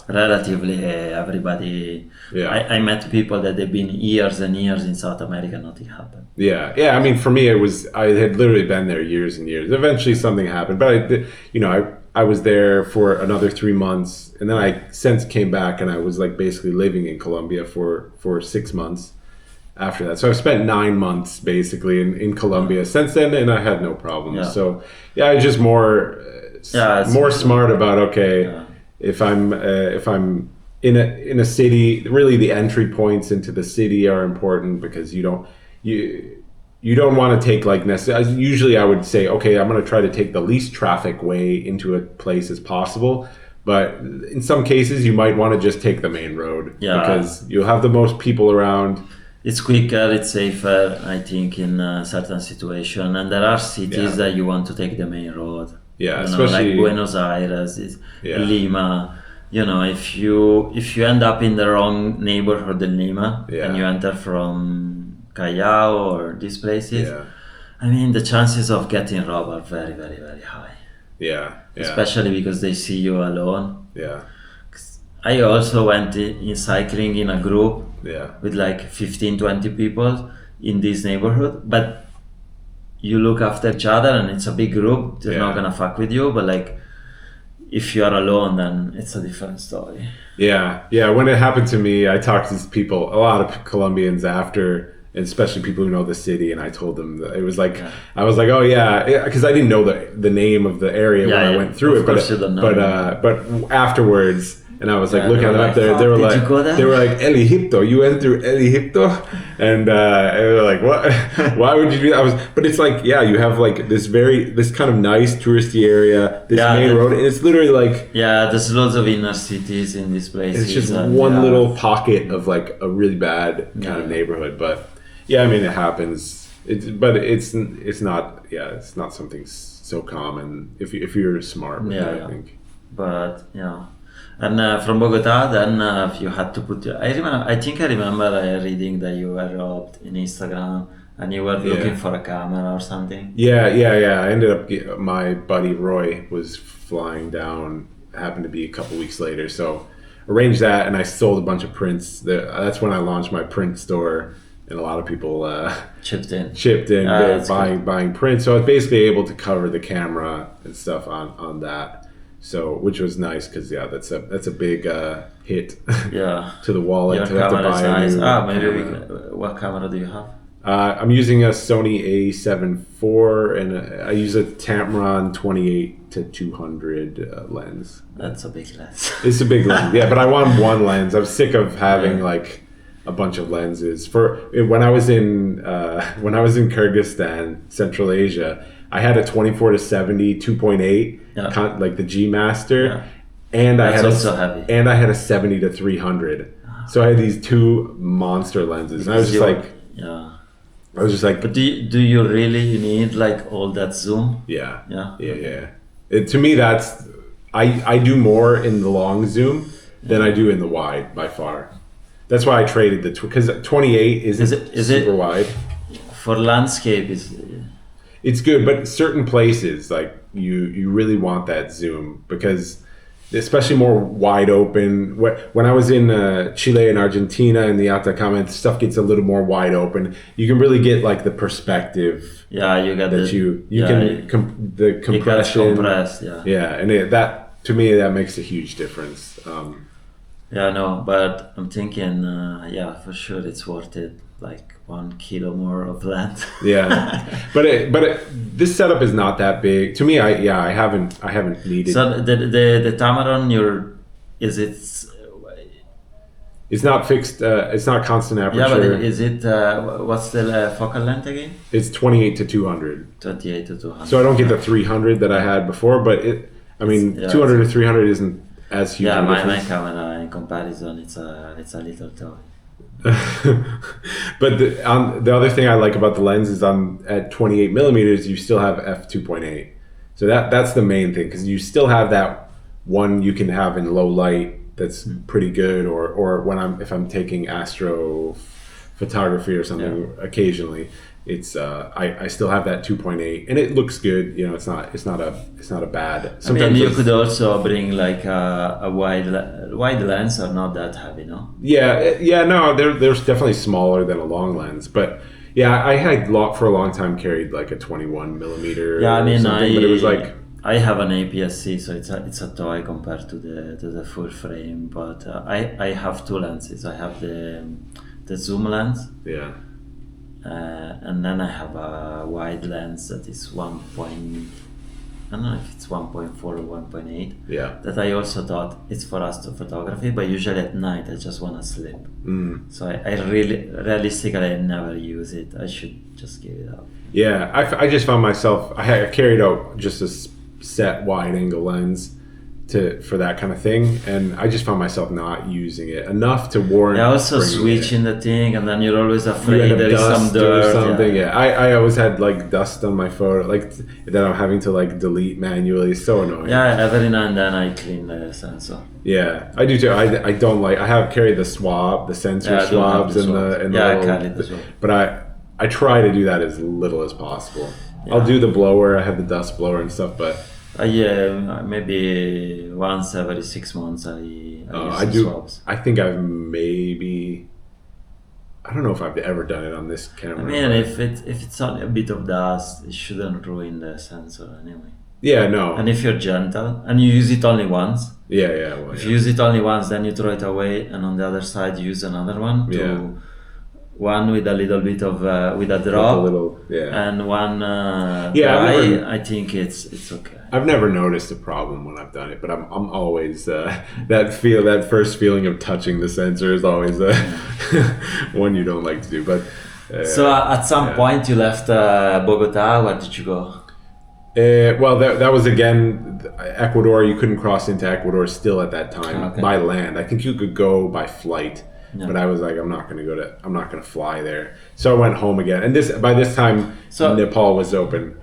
relatively everybody. I met people that they've been years and years in South America, nothing happened. I mean, for me, I had literally been there years and years. Eventually something happened, but I was there for another 3 months, and then I since came back, and I was like basically living in Colombia for 6 months after that. So I've spent 9 months basically in Colombia since then, and I had no problems. So I was just more smart about if I'm in a city, really the entry points into the city are important, because you don't want to take like necessarily. Usually, I would say, okay, I'm going to try to take the least traffic way into a place as possible. But in some cases, you might want to just take the main road because you'll have the most people around. It's quicker, it's safer, I think, in a certain situation. And there are cities that you want to take the main road. Yeah, especially like Buenos Aires, Lima. If you end up in the wrong neighborhood in Lima and you enter from Callao or these places, I mean, the chances of getting robbed are very, very, very high. Yeah. Especially because they see you alone. Yeah. I also went in cycling in a group with like 15, 20 people in this neighborhood, but you look after each other and it's a big group, they're not gonna fuck with you, but like if you are alone, then it's a different story. Yeah. When it happened to me, I talked to these people, a lot of Colombians after, and especially people who know the city, and I told them that it was like, I was like, oh yeah, because I didn't know the name of the area when I went through it, but afterwards, and I was like looking at them up there, they were like, El Egipto, you went through El Egipto, and they were like, what? Why would you do that? But it's like, you have like this kind of nice touristy area, this main road, and it's literally like there's lots of inner cities in this place. It's just one little pocket of like a really bad kind of neighborhood, but I mean it happens. It's not something so common if you're smart with it, I think. But and from Bogota, then you had to put. I remember reading that you were robbed in Instagram and you were looking for a camera or something. Yeah. I ended up. My buddy Roy was flying down. Happened to be a couple weeks later, so arranged that, and I sold a bunch of prints. That's when I launched my print store, and a lot of people chipped in, buying prints. So I was basically able to cover the camera and stuff on that. So, which was nice because that's a big hit to the wallet. Your to have to buy nice. Maybe what camera do you have? I'm using a Sony A7 IV, and I use a Tamron 28-200 lens. That's a big lens. It's a big lens, but I want one lens. I'm sick of having like a bunch of lenses. When I was in Kyrgyzstan, Central Asia, I had a 24-70 2.8, like the G Master, and I had a 70-300. So I had these two monster lenses, and I was just like, but do you really need like all that zoom? Yeah. To me, that's I do more in the long zoom than I do in the wide by far. That's why I traded because 28 isn't super wide. For landscape, it's good, but certain places like you really want that zoom because especially more wide open. When I was in Chile and Argentina and the Atacama, stuff gets a little more wide open. You can really get like the perspective. Yeah, you get that the compression. Compressed, and that to me that makes a huge difference. But I'm thinking, for sure it's worth it. Like 1 kilo more of land. but this setup is not that big to me. I haven't needed. So the Tamron, it's not fixed. It's not constant aperture. Yeah, but is it? What's the focal length again? It's 28-200. 28-200. So I don't get the 300 that I had before, but 200 to 300 isn't as huge. Yeah, my camera in comparison, it's a little toy. But the other thing I like about the lens is at 28 millimeters you still have f2.8, so that's the main thing because you still have that one you can have in low light that's pretty good, or if I'm taking astro photography or something occasionally, it's I still have that 2.8 and it looks good. It's not a bad. Sometimes you could also bring like a wide lens or not that heavy, no? No, they're definitely smaller than a long lens, but I had for a long time carried like a 21 millimeter. But it was like I have an APS-C, so it's a toy compared to the full frame. But I have two lenses. I have the zoom lens. And then I have a wide lens that is 1.8 don't know if it's 1.4 or 1.8. Yeah. That I also thought it's for astrophotography, but usually at night I just want to sleep. So I really, realistically, I never use it. I should just give it up. Yeah, I just found myself, I carried out just a set wide angle lens for that kind of thing, and I just found myself not using it enough to warrant. Yeah, also switching the thing, and then you're always afraid there is some dirt or something. Yeah, I always had like dust on my photo, like that I'm having to like delete manually. It's so annoying. Yeah, every now and then I clean the sensor. Yeah, I do too. I don't like. I have carried the sensor swabs and the I little, carry it as well. but I try to do that as little as possible. Yeah. I'll do the blower. I have the dust blower and stuff, but. Yeah, maybe once every 6 months I use swabs. I think I've maybe. I don't know if I've ever done it on this camera. I mean, if it's only a bit of dust, it shouldn't ruin the sensor anyway. Yeah, no. And if you're gentle and you use it only once. Yeah. Well, if you use it only once, then you throw it away, and on the other side you use another one. One with a little bit of with a drop, and one dry. I think it's okay. I've never noticed a problem when I've done it, but I'm always that first feeling of touching the sensor is always one you don't like to do. But so at some point you left Bogota. Where did you go? Well, that was again Ecuador. You couldn't cross into Ecuador still at that time by land. I think you could go by flight. Yeah. But I was like, I'm not going to fly there. So I went home again. And by this time, Nepal was open.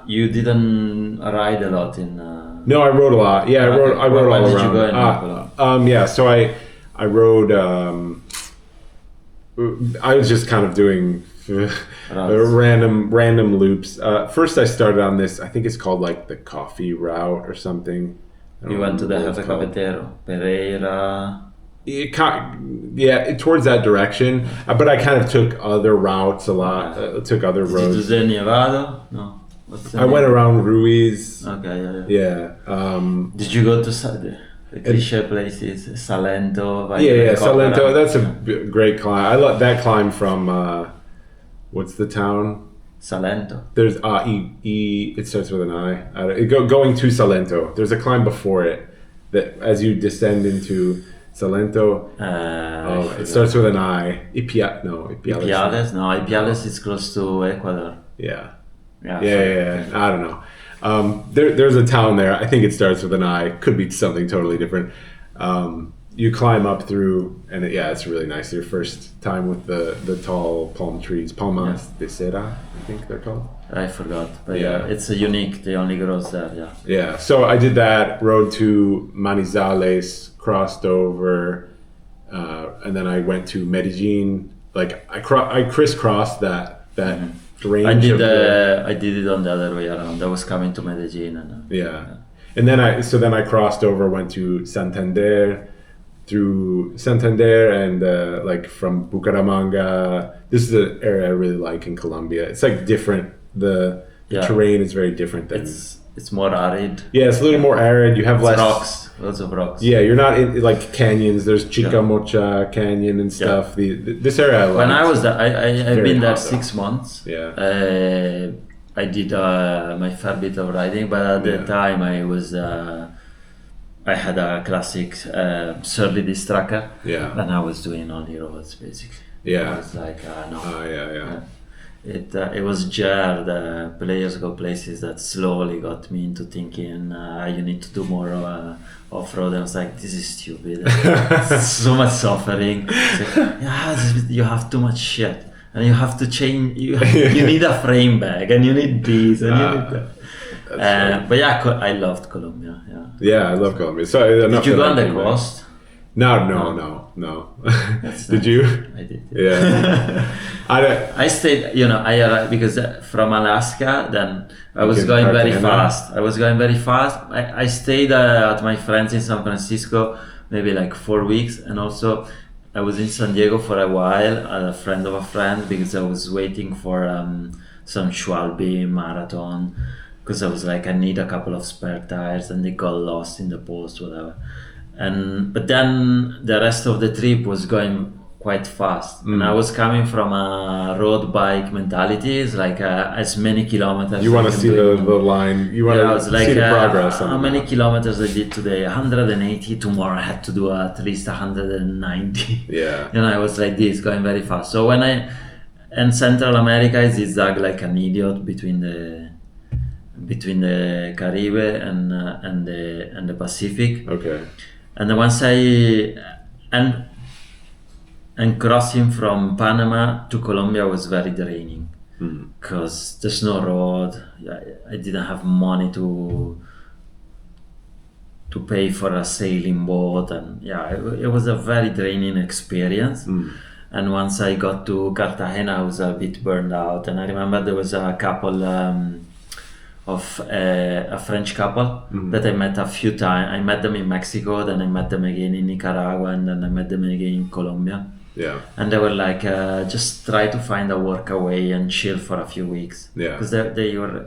You didn't ride a lot in... No, I rode a lot. Yeah, I rode all around. Where did you go in Nepal? So I rode... I was just kind of doing random loops. First I started on this, I think it's called like the coffee route or something. You went to the Jefe Cafetero, Pereira... towards that direction, but I kind of took other routes a lot. Took other roads. Did you do Nevada? No. I went around Ruiz. Okay, yeah. Did you go to the cliche places, Salento? Salento. That's a great climb. I love that climb from what's the town? Salento. There's it starts with an I. Going to Salento. There's a climb before it that as you descend into Salento. It starts with an I. Ipiales. No, Ipiales is close to Ecuador. Yeah. I don't know. There's a town there. I think it starts with an I. Could be something totally different. You climb up through, and it's really nice. Your first time with the tall palm trees, palmas de cera, I think they're called. I forgot, but it's a unique. They only grows there. Yeah. Yeah. So I did that. Rode to Manizales, crossed over, and then I went to Medellin. Like I crisscrossed that range. I did it on the other way around. I was coming to Medellin, and then I crossed over, went to Santander. Through Santander and like from Bucaramanga. This is an area I really like in Colombia. It's like different. The terrain is very different than it's more arid. Yeah, it's a little more arid. You have less rocks, lots of rocks. Yeah, you're not in like canyons. There's Chicamocha Canyon and stuff. This area I like. When I was there, I've been there 6 months. Yeah. I did my fair bit of riding, but at the time I was. I had a classic Surly disc tracker, and I was doing only roads basically. Yeah, I was like, no. It was JR, the Players Go Places, that slowly got me into thinking you need to do more off-road. I was like, this is stupid. So much suffering. Like, you have too much shit, and you have to change. You need a frame bag, and you need this, and you need that. But I loved Colombia. Yeah, I love Colombia. So did you go on the coast? No. Did you? I did. Yeah. I stayed. I arrived because from Alaska. Then I was going very fast. I stayed at my friends in San Francisco maybe like 4 weeks, and also I was in San Diego for a while at a friend of a friend because I was waiting for some Schwalbe marathon. Because I was like, I need a couple of spare tires, and they got lost in the post, whatever. But then the rest of the trip was going quite fast. And I was coming from a road bike mentality. It's like as many kilometers. You want I to can see do the in- line. You want Yeah, I to was like, see the progress. how many kilometers I did today? 180. Tomorrow I had to do at least 190. Yeah. I was like this, going very fast. So when in Central America, I zigzag like an idiot between the Caribbean and the Pacific. Okay. And then once and crossing from Panama to Colombia was very draining because there's no road. I didn't have money to pay for a sailing boat, and it was a very draining experience. And once I got to Cartagena, I was a bit burned out. And I remember there was a couple of a French couple that I met a few times. I met them in Mexico, then I met them again in Nicaragua, and then I met them again in Colombia. Yeah. And they were like, just try to find a work away and chill for a few weeks. Yeah. Because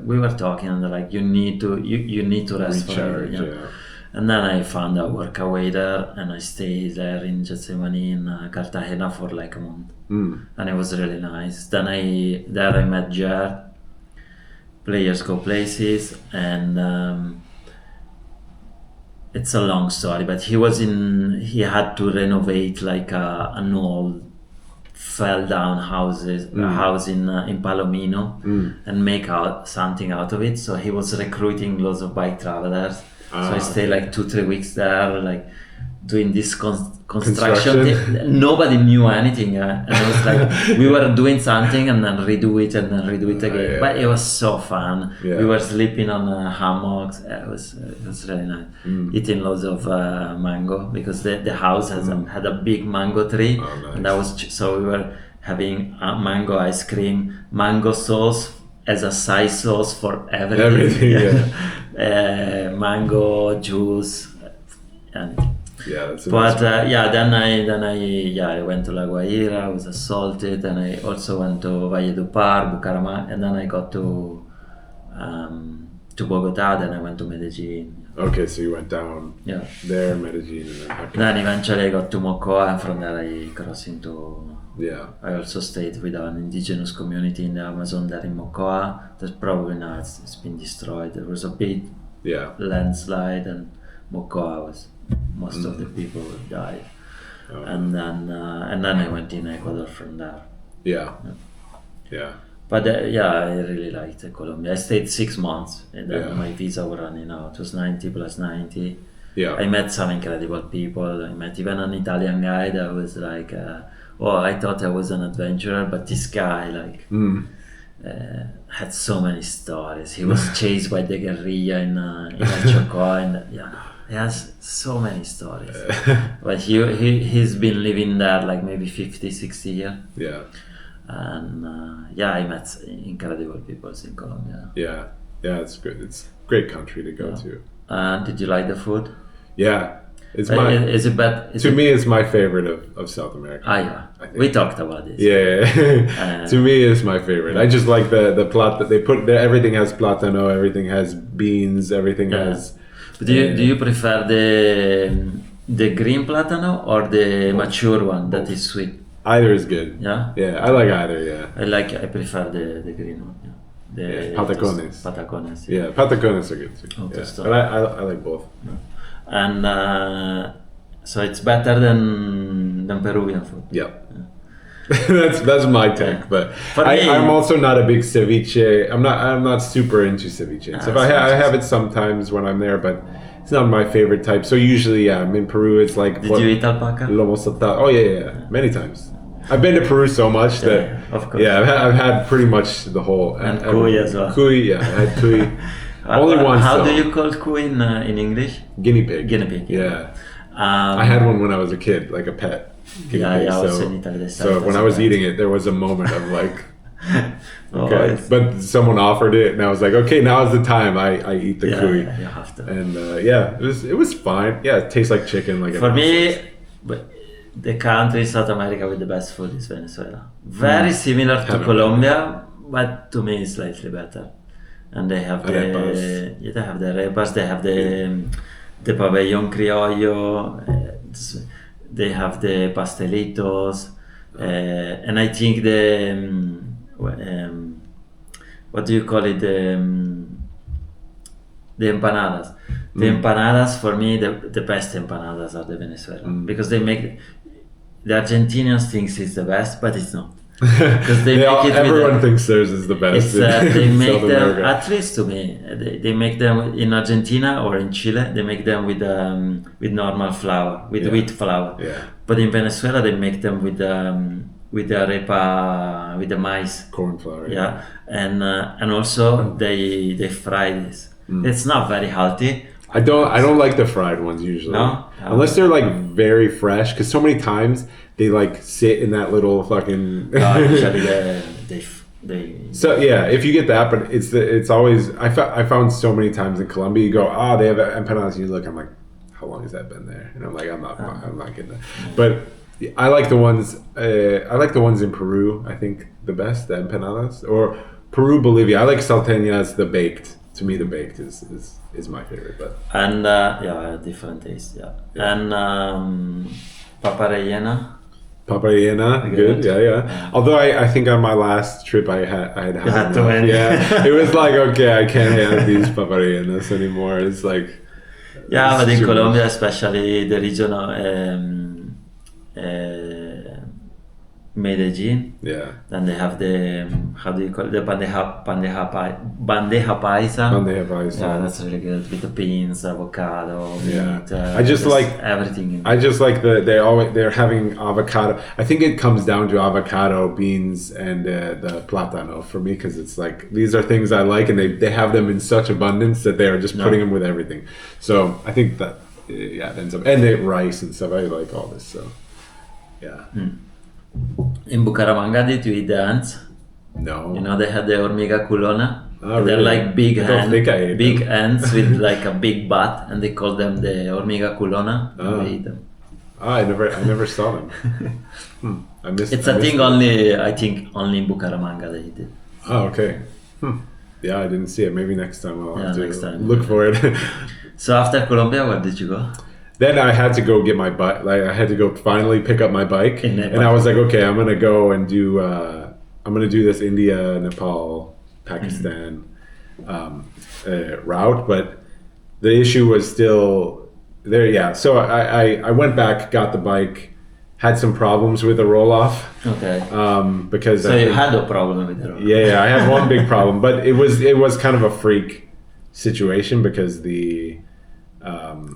we were talking, and they're like, you need to rest for a Recharge. bit. Yeah. And then I found a work away there, and I stayed there in Getsemani in Cartagena for like a month, and it was really nice. Then I met Jared. Players go places, and it's a long story, but he had to renovate like an old fell down house in Palomino and make something out of it. So he was recruiting lots of bike travelers. So I stayed like 2-3 weeks there, like doing this construction thing. Nobody knew anything, and it was like we were doing something and then redo it and then redo it again. Yeah. But it was so fun. Yeah. We were sleeping on hammocks. It was really nice. Eating loads of mango because the house had a big mango tree, nice. and that was so we were having mango ice cream, mango sauce as a side sauce for everything. Mango juice, and Yeah, that's but then I went to La Guaira. I was assaulted, and I also went to Valledupar, Bucaramanga, and then I got to Bogota. Then I went to Medellin. Okay, so you went down there, Medellin, and then Then eventually I got to Mocoa, and from there I crossed into. Yeah. I also stayed with an indigenous community in the Amazon there in Mocoa. That's probably now it's been destroyed. There was a big landslide, and Mocoa was most of the people died. Oh. And then I went in Ecuador from there. Yeah. But I really liked Colombia. I stayed 6 months, and then my visa was running out. It was 90 plus 90. Yeah. I met some incredible people. I met even an Italian guy that was like, I thought I was an adventurer, but this guy had so many stories. He was chased by the guerrilla in Chocó, and he has so many stories. But he's been living there like maybe 50, 60 years. Yeah. And I met incredible people in Colombia. Yeah, it's good. It's a great country to go to. Did you like the food? Yeah, it's is it bad? To me, it's my favorite of South America. I think. We talked about this. Yeah, to me, it's my favorite. I just like the plot that they put there. Everything has plátano. Everything has beans. Everything has. But do you prefer the green plátano or the mature one that is sweet? Either is good. Yeah. Yeah, I like either. Yeah. I prefer the green one. Yeah. Patacones. Patacones. Yeah, patacones are good too. But I like both. And so it's better than Peruvian food. Yeah. that's my take, but I'm also not a big ceviche. I'm not super into ceviche. So I have it sometimes when I'm there, but it's not my favorite type. So usually, I'm in Peru. It's like did you eat alpaca? Lomo saltado. Oh yeah, many times. I've been to Peru so much that of course. I've had pretty much the whole and cuy as well. Cuy, I had cuy. Only once. How do you call cuy in English? Guinea pig. Guinea pig. Yeah. I had one when I was a kid, like a pet. Also in Italy. So when I was eating it, there was a moment of like, okay, but someone offered it, and I was like, okay, now is the time. I eat the cuy. Yeah, you have to. And it was fine. Yeah, it tastes like chicken. Like for me, the country in South America with the best food is Venezuela. Very similar to Colombia, but to me it's slightly better. And they have the arepas, they have the pabellón criollo, they have the pastelitos, And I think what do you call it? The empanadas. The empanadas, for me, the best empanadas are the Venezuelan, because they make the Argentinians thinks it's the best, but it's not. Because they make it everyone thinks theirs is the best. they in make South them, America. at least to me, they make them in Argentina or in Chile. They make them with normal flour, with wheat flour. Yeah. But in Venezuela, they make them with the arepa, with the maize. Corn flour. Yeah, and also they fry this. It's not very healthy. I don't like the fried ones usually. No? Unless they're like very fresh, because so many times they like sit in that little fucking. Usually they. So yeah, if you get that, but it's always I found so many times in Colombia, you go, they have empanadas. You look, I'm like, how long has that been there? And I'm like, I'm not getting that. But I like the ones in Peru. I think the best, the empanadas, or Peru, Bolivia. I like salteñas, the baked. To me, the baked is my favorite. But And different taste. Yeah. And papa rellena. Papa rellena, good. Yeah. Although I think on my last trip I had had to win. Yeah, it was like, okay, I can't have these papa rellenas anymore. It's like Yeah, but in too Colombia, much. especially the region of Medellin, Yeah, then they have the how do you call it, the bandeja paisa. Bandeja paisa. Yeah, that's really good with the beans, avocado, Yeah. meat. I just like everything. I just like they're having avocado. I think it comes down to avocado, beans, and the plátano for me, because it's like these are things I like, and they have them in such abundance that they are just putting them with everything. So I think that it ends up, and the rice and stuff. I like all this. So yeah. In Bucaramanga, did you eat the ants? No. You know, they had the hormiga culona. Oh, They're really? like big I don't think I ate big them. ants with like a big butt, and they call them the hormiga culona. Oh. And they eat them. I never saw them. I missed. It's I a missed thing them. only, I think, only in Bucaramanga they eat it. Oh, okay. Yeah, I didn't see it. Maybe next time I'll have to next time. look for it. So after Colombia, where did you go? Then I had to go get my bike. Like I had to go finally pick up my bike, In Nepal. and I was like, okay, I'm gonna go and do. I'm gonna do this India, Nepal, Pakistan route, but the issue was still there. Yeah, so I went back, got the bike, had some problems with the roll off. Okay. Because So I you think- had a problem with it. yeah, I had one big problem, but it was kind of a freak situation because the.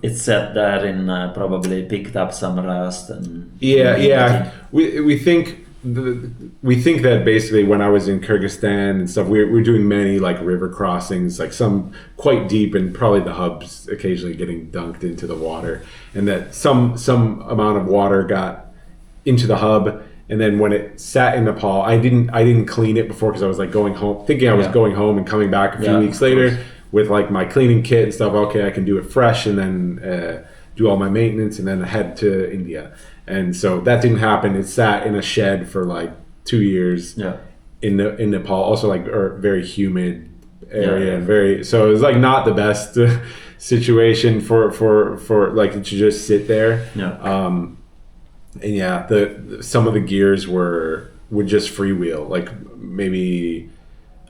It sat there and probably picked up some rust and. Yeah. We think that basically when I was in Kyrgyzstan and stuff, we're doing many like river crossings, like some quite deep, and probably the hubs occasionally getting dunked into the water, and that some amount of water got into the hub, and then when it sat in Nepal, I didn't clean it before because I was like going home, thinking I was going home and coming back a few weeks later with like my cleaning kit and stuff. Okay, I can do it fresh, and then do all my maintenance, and then head to India. And so that didn't happen. It sat in a shed for like 2 years in Nepal. Also like very humid area and very, so it was like not the best situation for like to just sit there. And some of the gears would just freewheel. Like maybe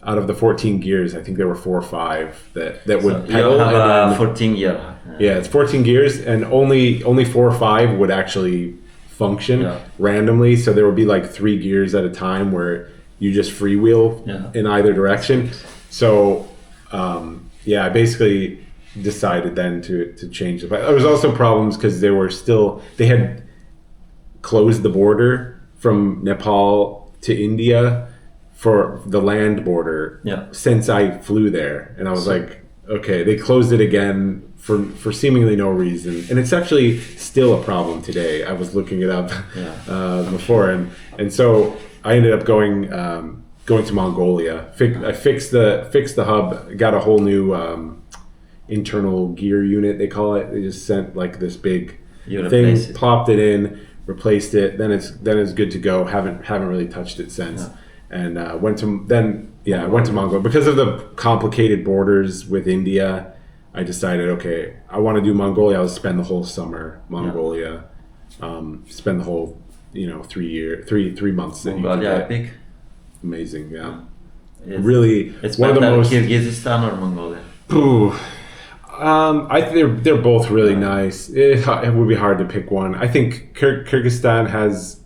out of the 14 gears, I think there were 4 or 5 that would pedal. You have and a 14 year. Yeah, it's 14 gears, and only 4 or 5 would actually function randomly. So there would be like 3 gears at a time where you just freewheel in either direction. So I basically decided then to change it. But there was also problems because they had closed the border from Nepal to India for the land border since I flew there, and I was like, okay, they closed it again for seemingly no reason, and it's actually still a problem today. I was looking it up before, and so I ended up going to Mongolia. I fixed the hub, got a whole new internal gear unit, they call it. They just sent like this big thing, plopped it in, replaced it. Then it's good to go. Haven't really touched it since. And went to Mongolia because of the complicated borders with India. I decided, okay, I want to do Mongolia. I'll spend the whole summer Mongolia, spend the whole three months that you can Mongolia get. epic. Amazing, yeah. It's, Really, it's one of the better most. Kyrgyzstan or Mongolia. Ooh, I think they're both really nice. It would be hard to pick one. I think Kyrgyzstan has.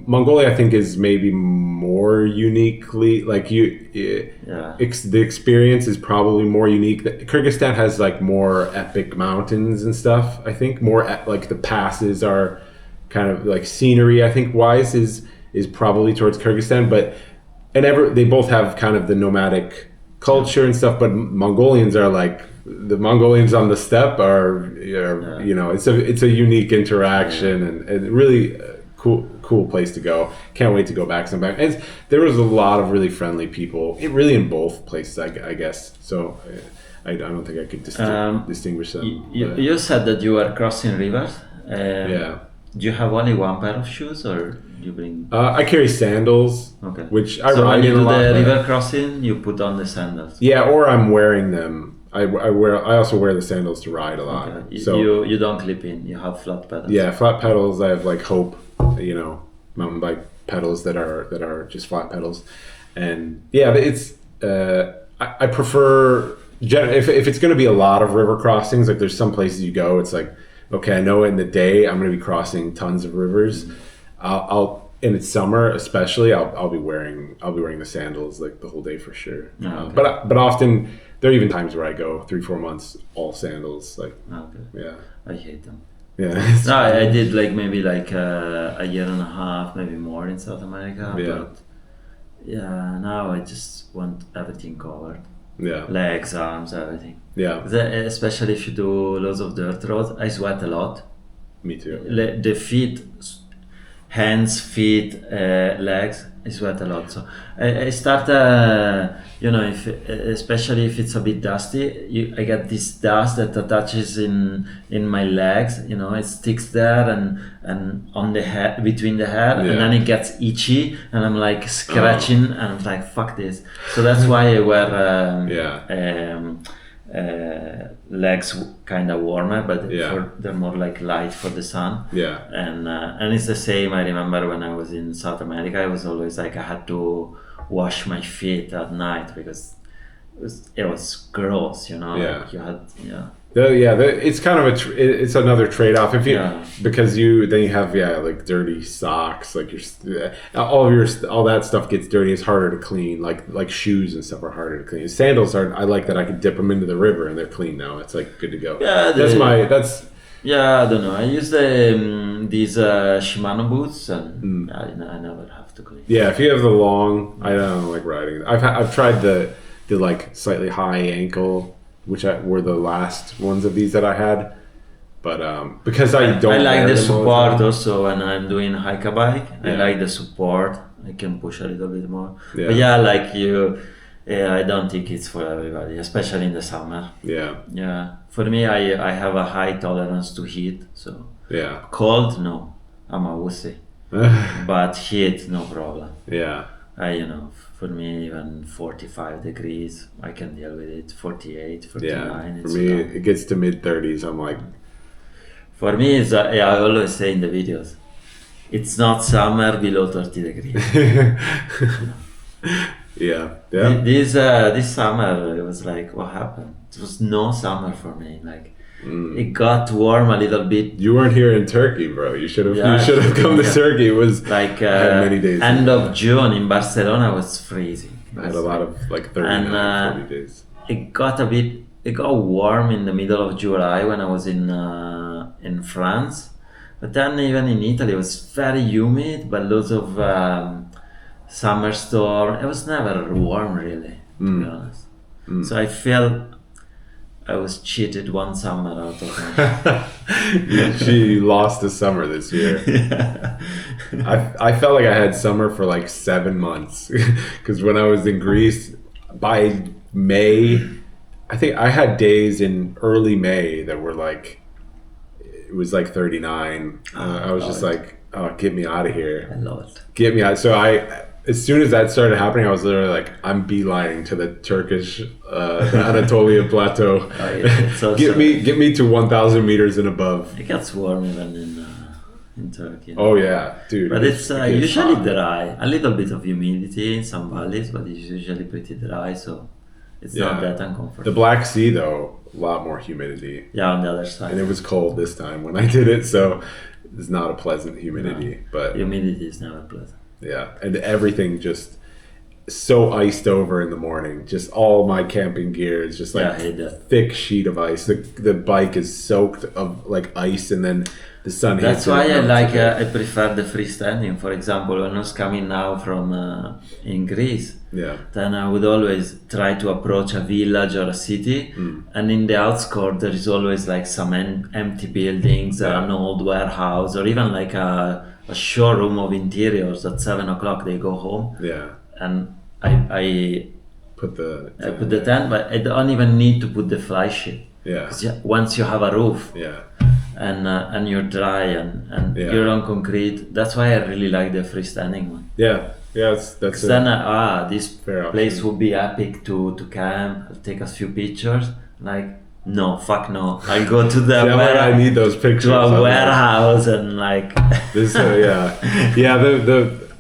Mongolia, I think, is maybe more uniquely the experience is probably more unique. Kyrgyzstan has like more epic mountains and stuff. I think more like the passes are kind of like scenery. I think wise is probably towards Kyrgyzstan, but they both have kind of the nomadic culture and stuff. But Mongolians are like the Mongolians on the steppe are it's a unique interaction and really. Cool place to go. Can't wait to go back sometime. And there was a lot of really friendly people, really in both places, I guess. So I don't think I could distinguish them. You said that you were crossing rivers. Yeah. Do you have only one pair of shoes, or do you bring? I carry sandals, Okay. which I so ride when you in a do lot. the river crossing, you put on the sandals. Yeah, or I'm wearing them. I also wear the sandals to ride a lot. Okay. So you don't clip in. You have flat pedals. Yeah, flat pedals. I have like Hope, mountain bike pedals that are just flat pedals, and yeah, it's I prefer if it's going to be a lot of river crossings. Like there's some places you go, it's like okay, I know in the day I'm going to be crossing tons of rivers. And it's summer especially. I'll be wearing the sandals like the whole day for sure. Okay. But often there are even times where I go 3-4 months all sandals. Like yeah, I hate them. Yeah. No, I did like maybe like a year and a half, maybe more in South America. Yeah. But yeah, now I just want everything covered. Yeah. Legs, arms, everything. Yeah. Especially if you do lots of dirt roads, I sweat a lot. Me too. The feet, hands, feet, legs, I sweat a lot. So I start, especially if it's a bit dusty, I get this dust that attaches in my legs. It sticks there and on the head, between the hair, and then it gets itchy, and I'm like scratching, and I'm like, fuck this. So that's why I wear legs kind of warmer, but they're more like light for the sun. Yeah. And it's the same. I remember when I was in South America, I was always like I had to wash my feet at night because it was gross, Like you had it's kind of it's another trade-off if because then you have like dirty socks, like all that stuff gets dirty. It's harder to clean, like shoes and stuff are harder to clean. Sandals are, I like that I could dip them into the river and they're clean now. It's like good to go. I don't know, I use these Shimano boots and I never have to clean. If you have the long, I don't like riding. I've tried the like slightly high ankle, which were the last ones of these that I had, but because I like the support also when I'm doing hike a bike. I like the support. I can push a little bit more. But like you, I don't think it's for everybody, especially in the summer. Yeah. For me, I have a high tolerance to heat, so cold, no, I'm a wussy. But heat, no problem. For me, even 45 degrees, I can deal with it. 48, 49. For me, it gets to mid-30s. I'm like... For me, it's, I always say in the videos, it's not summer below 30 degrees. This summer, it was like, what happened? It was no summer for me. Like, it got warm a little bit. You weren't here in Turkey, bro. You should have come to Turkey. It was like many days end of June in Barcelona was freezing. I had a lot of like 39, 40 days. It got warm in the middle of July when I was in France. But then even in Italy it was very humid, but lots of summer storm. It was never warm really, to be honest. So I felt I was cheated one summer out of my... She lost the summer this year. I felt like I had summer for like 7 months because when I was in Greece, by May, I think I had days in early May that were like, it was like 39. I was just like, oh, get me out of here. I love it. Get me out. So as soon as that started happening, I was literally like, I'm beelining to the Turkish, the Anatolia Plateau. Get me to 1,000 meters and above. It gets warm even in Turkey. Oh yeah, dude. But it's it gets usually hot. dry. A little bit of humidity in some valleys, but it's usually pretty dry, so it's not that The uncomfortable. Black Sea though, a lot more humidity, Yeah, on the other and side, it was cold this time when I did it, so it's not a pleasant humidity. But humidity is never pleasant. yeah, and everything just so iced over in the morning. Just all my camping gear is just Yeah, like I hate that. thick sheet of ice. The bike is soaked of like ice, and then the sun hits That's it why and I melts like. it. I prefer the freestanding. For example, when I was coming now from in Greece, Yeah, then I would always try to approach a village or a city, and in the outskirts there is always like some empty buildings, Yeah. an old warehouse, or even like a showroom of interiors. At 7 o'clock they go home, yeah. and I Put the I put the tent, but I don't even need to put the fly sheet. yeah, Because once you have a roof yeah, and you're dry and Yeah. you're on concrete, that's why I really like the freestanding one. yeah. That's Because then this Fair place option. would be epic to camp. I'll take a few pictures. Like, no, fuck no. I'll go to the I need those pictures. to a I'm like, warehouse and like. This, yeah.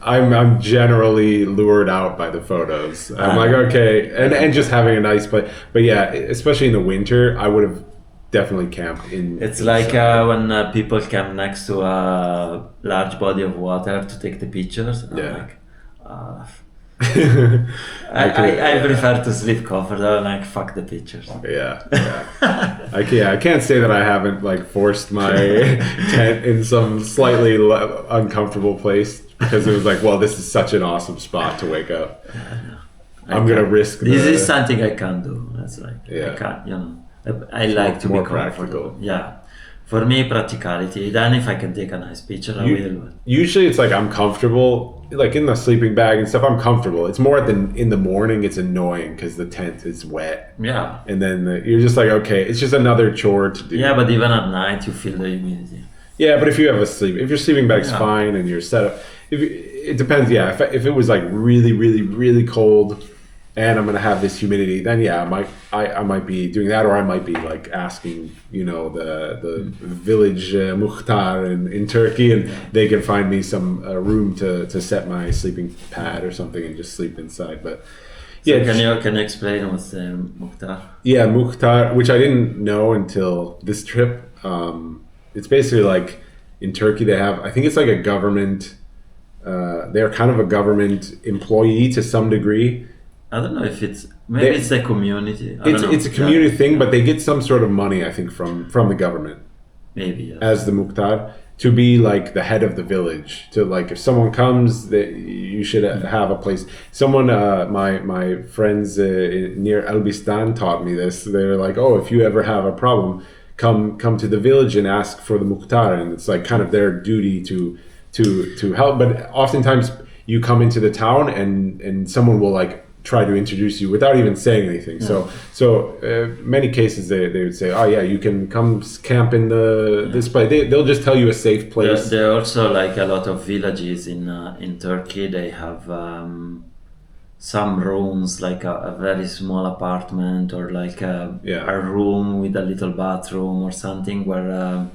I'm generally lured out by the photos. I'm like, okay, and just having a nice place. But yeah, especially in the winter, I would have definitely camped in. It's inside. like when people camp next to a large body of water to take the pictures. I'm Yeah. like, I could- I prefer to sleep comfortable and like fuck the pictures. Yeah. I can't say that I haven't like forced my tent in some slightly uncomfortable place because it was like, well, this is such an awesome spot to wake up. I'm gonna risk. This is something I can't do. That's like Yeah. I can't, I like to be more comfortable. practical. Yeah, for me, practicality. Then if I can take a nice picture, I will. Usually, it's like I'm comfortable, like in the sleeping bag and stuff. I'm comfortable. It's more in the morning. It's annoying because the tent is wet, Yeah, and then you're just like, okay, it's just another chore to do. yeah, but even at night, you feel the humidity. Yeah, but if you have if your sleeping bag's Yeah. fine and you're set up, it depends. Yeah, if it was like really, really, really cold, and I'm gonna have this humidity, then yeah, I might be doing that, or I might be like asking, the village muhtar in Turkey, and they can find me some room to set my sleeping pad or something and just sleep inside. But So yeah, can you explain what's Mukhtar? yeah, muhtar, which I didn't know until this trip. It's basically like in Turkey they have, I think it's like a government. They're kind of a government employee to some degree. I don't know if maybe it's the community. I don't know. It's a community thing, but they get some sort of money, I think, from the government Maybe yes. as the muhtar to be like the head of the village. To like, if someone comes, you should have a place. Someone, my friends near Elbistan taught me this. They're like, oh, if you ever have a problem, come to the village and ask for the muhtar, and it's like kind of their duty to help. But oftentimes you come into the town and someone will like try to introduce you without even saying anything. So many cases they would say, oh yeah, you can come camp in this place. They'll just tell you a safe place. There are also like a lot of villages in Turkey. They have some rooms, like a very small apartment, or like a room with a little bathroom or something where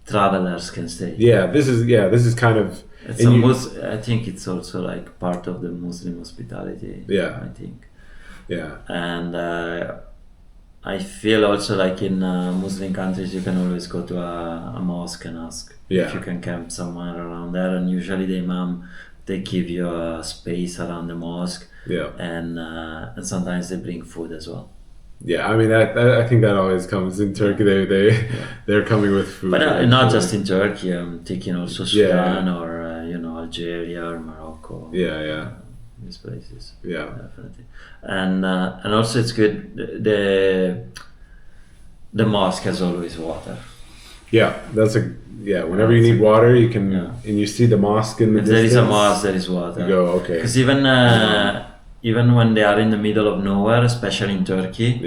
travelers can stay. This is kind of. I think it's also like part of the Muslim hospitality. Yeah. I think. Yeah. And I feel also like in Muslim countries you can always go to a mosque and ask if you can camp somewhere around there, and usually the imam, they give you a space around the mosque. Yeah. And sometimes they bring food as well. Yeah, I mean, I think that always comes in Turkey. They're coming with food. But not just in Turkey. I'm thinking also Sudan or Algeria or Morocco. Yeah. These places. Yeah. Definitely. And also it's good. The mosque has always water. Yeah, whenever you need water, you can, and you see the mosque in the If distance. there is a mosque, there is water. You go, okay. Because even when they are in the middle of nowhere, especially in Turkey,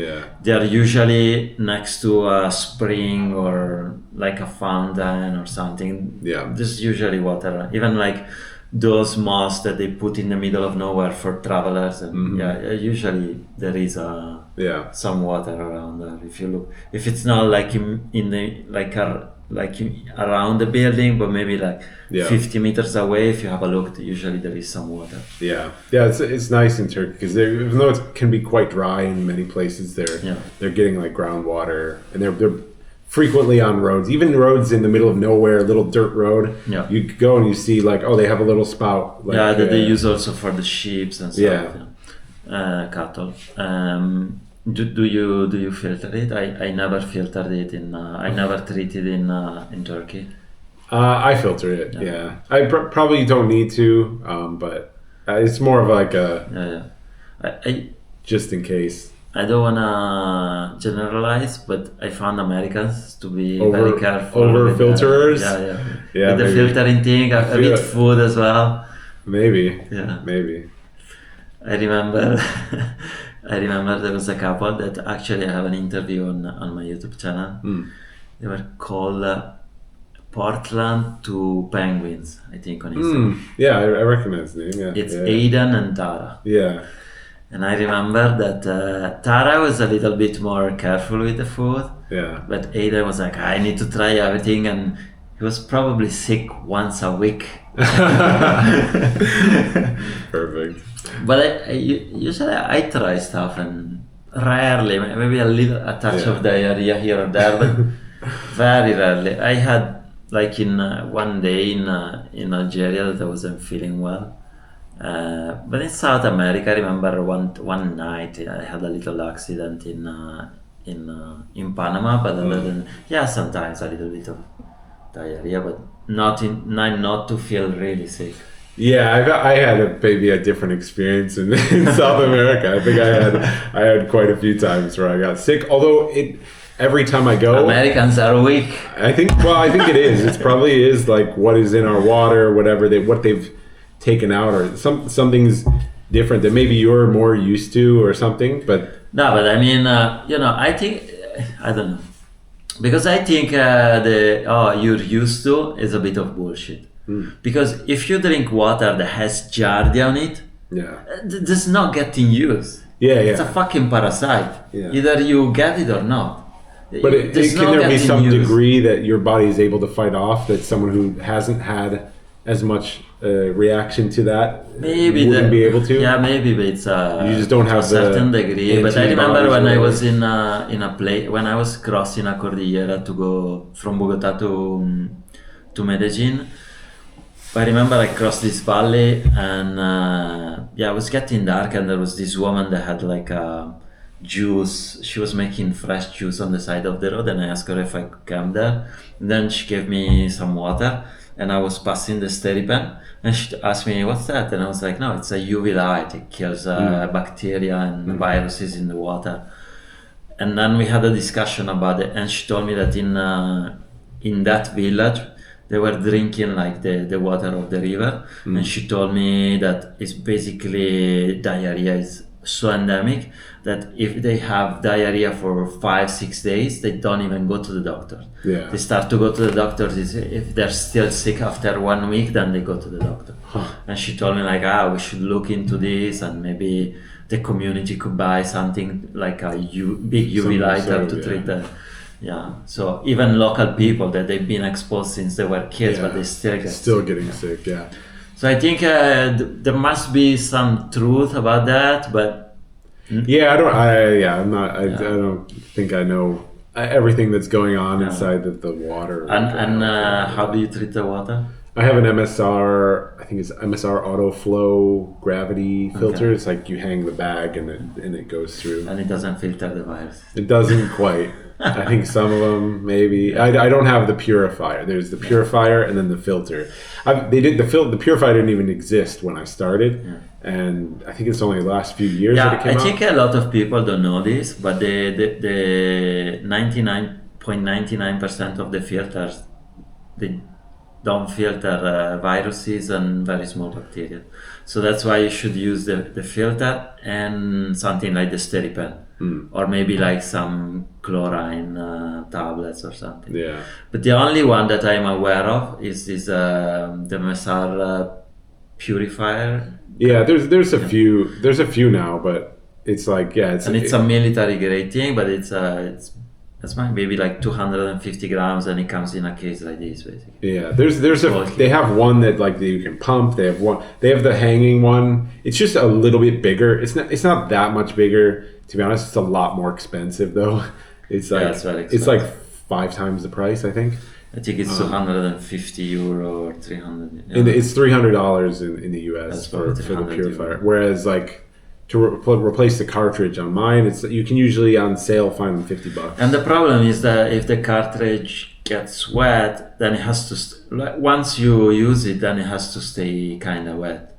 they are usually next to a spring or like a fountain or something. Yeah. There's usually water. Even like those mosques that they put in the middle of nowhere for travelers. And usually there is some water around there. If you look, if it's not like in the like like around the building, but maybe like Yeah. 50 meters away. If you have a look, usually there is some water. Yeah, yeah, it's nice in Turkey because even though it can be quite dry in many places, they're getting like groundwater, and they're frequently on roads, even roads in the middle of nowhere, a little dirt road. Yeah. You go and you see like, oh, they have a little spout. Like, Yeah, that they use also for the sheep and stuff. Yeah. Cattle. Do you filter it? I never filtered it I never treated in Turkey. I filter it. Yeah, I probably don't need to, but it's more of like a I just in case. I don't wanna generalize, but I found Americans to be very careful. Over with filterers. Yeah, with the filtering thing, a bit food as well. Maybe. Yeah. Maybe. I remember there was a couple that actually I have an interview on my YouTube channel. They were called Portland to Penguins, I think, on Instagram. Yeah, I recognize the name. Yeah, It's Aiden and Tara. Yeah. And I remember that Tara was a little bit more careful with the food. Yeah. But Aiden was like, I need to try everything, and he was probably sick once a week. Perfect. But usually I try stuff, and rarely, maybe a touch of diarrhea here or there, but very rarely. I had like in one day in Algeria that I wasn't feeling well. But in South America, I remember one night I had a little accident in Panama. But other than sometimes a little bit of diarrhea, but not to feel really sick. Yeah, I had maybe a different experience in South America. I think I had quite a few times where I got sick. Although every time I go, Americans are weak. I think it is. It probably is like what is in our water, whatever what they've taken out, or something's different that maybe you're more used to or something. But no, but I mean, I think I don't know, because I think you're used to is a bit of bullshit. Because if you drink water that has giardia on it, that's not getting used. It's a fucking parasite. Either you get it or not. But can there be some degree that your body is able to fight off that someone who hasn't had as much reaction to that wouldn't be able to? Yeah, maybe, but it's you just don't have a certain degree. But I remember when I was in a place when I was crossing a cordillera to go from Bogota to Medellin. I remember I crossed this valley, and it was getting dark, and there was this woman that had like a juice. She was making fresh juice on the side of the road, and I asked her if I could come there. And then she gave me some water, and I was passing the Steripen, and she asked me, "What's that?" And I was like, "No, it's a UV light. It kills bacteria and viruses in the water." And then we had a discussion about it, and she told me that in that village they were drinking like the water of the river, and she told me that it's basically diarrhea is so endemic that if they have diarrhea for 5-6 days, they don't even go to the doctor. They start to go to the doctors if they're still sick after 1 week, then they go to the doctor. And she told me like, we should look into this, and maybe the community could buy something like a big UV lighter to treat that. So even local people that they've been exposed since they were kids, but they still getting sick. So I think there must be some truth about that, but I don't think I know everything that's going on inside the water. And how do you treat the water? I have an MSR. I think it's MSR Auto Flow Gravity filter. It's like you hang the bag and it goes through. And it doesn't filter the virus. It doesn't quite. I think some of them maybe. I don't have the purifier. There's the purifier and then the filter. The purifier didn't even exist when I started, and I think it's only the last few years that it came out. I think a lot of people don't know this, but the 99.99% of the filters they don't filter viruses and very small bacteria. So that's why you should use the filter and something like the Steripen. Or maybe like some chlorine tablets or something. But the only one that I'm aware of is the MSR purifier. There's a few. There's a few now, but it's like it's a military grade thing, but it's That's mine, maybe like 250 grams, and it comes in a case like this, basically. Yeah, they have one that like you can pump. They have the hanging one. It's just a little bit bigger. It's not that much bigger, to be honest. It's a lot more expensive though. It's like it's very it's like expensive. 5 times the price, I think. I think it's 250 euro or 300. And it's $300 in the US That's for probably the 300 purifier. euro. Whereas like to replace the cartridge on mine, you can usually on sale find them $50. And the problem is that if the cartridge gets wet, then it has to. Once you use it, then it has to stay kind of wet.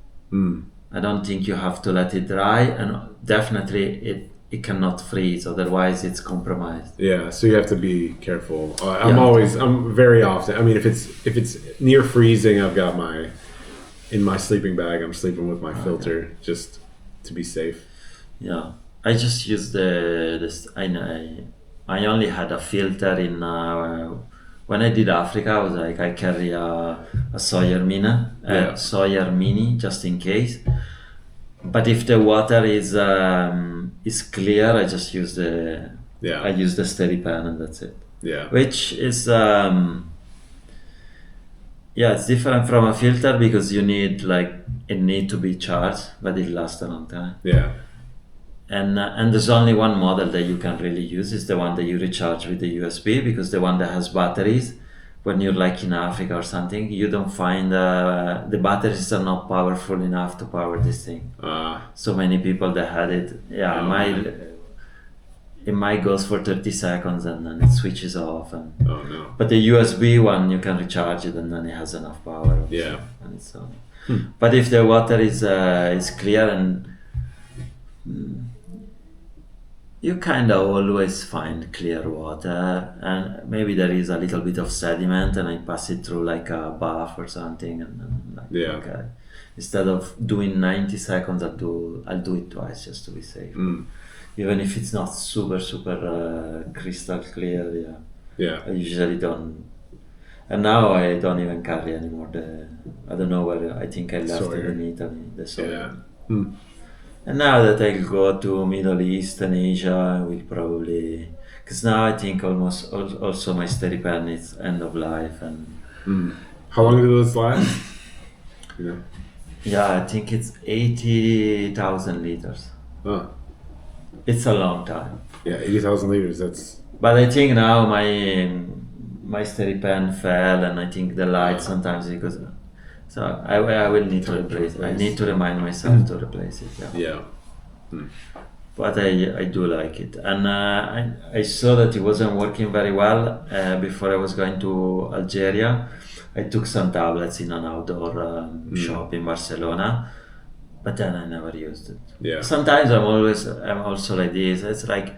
I don't think you have to let it dry, and definitely it cannot freeze. Otherwise, it's compromised. Yeah, so you have to be careful. I'm very often. I mean, if it's near freezing, I've got in my sleeping bag. I'm sleeping with my filter just to be safe. Yeah, I just used this. I only had a filter in. When I did Africa, I was like, I carry a Sawyer Mini just in case. But if the water is clear, I just use I use the steady pan, and that's it. Yeah. Which is it's different from a filter because it need to be charged, but it lasts a long time. Yeah. And there's only one model that you can really use, is the one that you recharge with the USB, because the one that has batteries, when you're like in Africa or something, you don't find the batteries are not powerful enough to power this thing. So many people that had it, it might goes for 30 seconds and then it switches off. But the USB one, you can recharge it and then it has enough power. Yeah. And it's But if the water is clear and you kind of always find clear water, and maybe there is a little bit of sediment, and I pass it through like a bath or something, and then okay. Instead of doing 90 seconds, I'll do it twice just to be safe. Even if it's not super crystal clear. Yeah. I usually don't, and now I don't even carry anymore. I don't know where. I think I left it in Italy. The Sawyer. Yeah. And now that I go to Middle East and Asia, I will probably, because now I think almost also my steady pan is end of life. And how long do those last? Yeah, I think it's 80,000 liters. Oh. It's a long time. Yeah, 80,000 liters. That's. But I think now my steady pan fell, and I think the light sometimes it goes. So I will need to replace it. I need to remind myself to replace it. Yeah. But I do like it, and I saw that it wasn't working very well before I was going to Algeria. I took some tablets in an outdoor shop in Barcelona, but then I never used it. Yeah. Sometimes I'm also like this. It's like,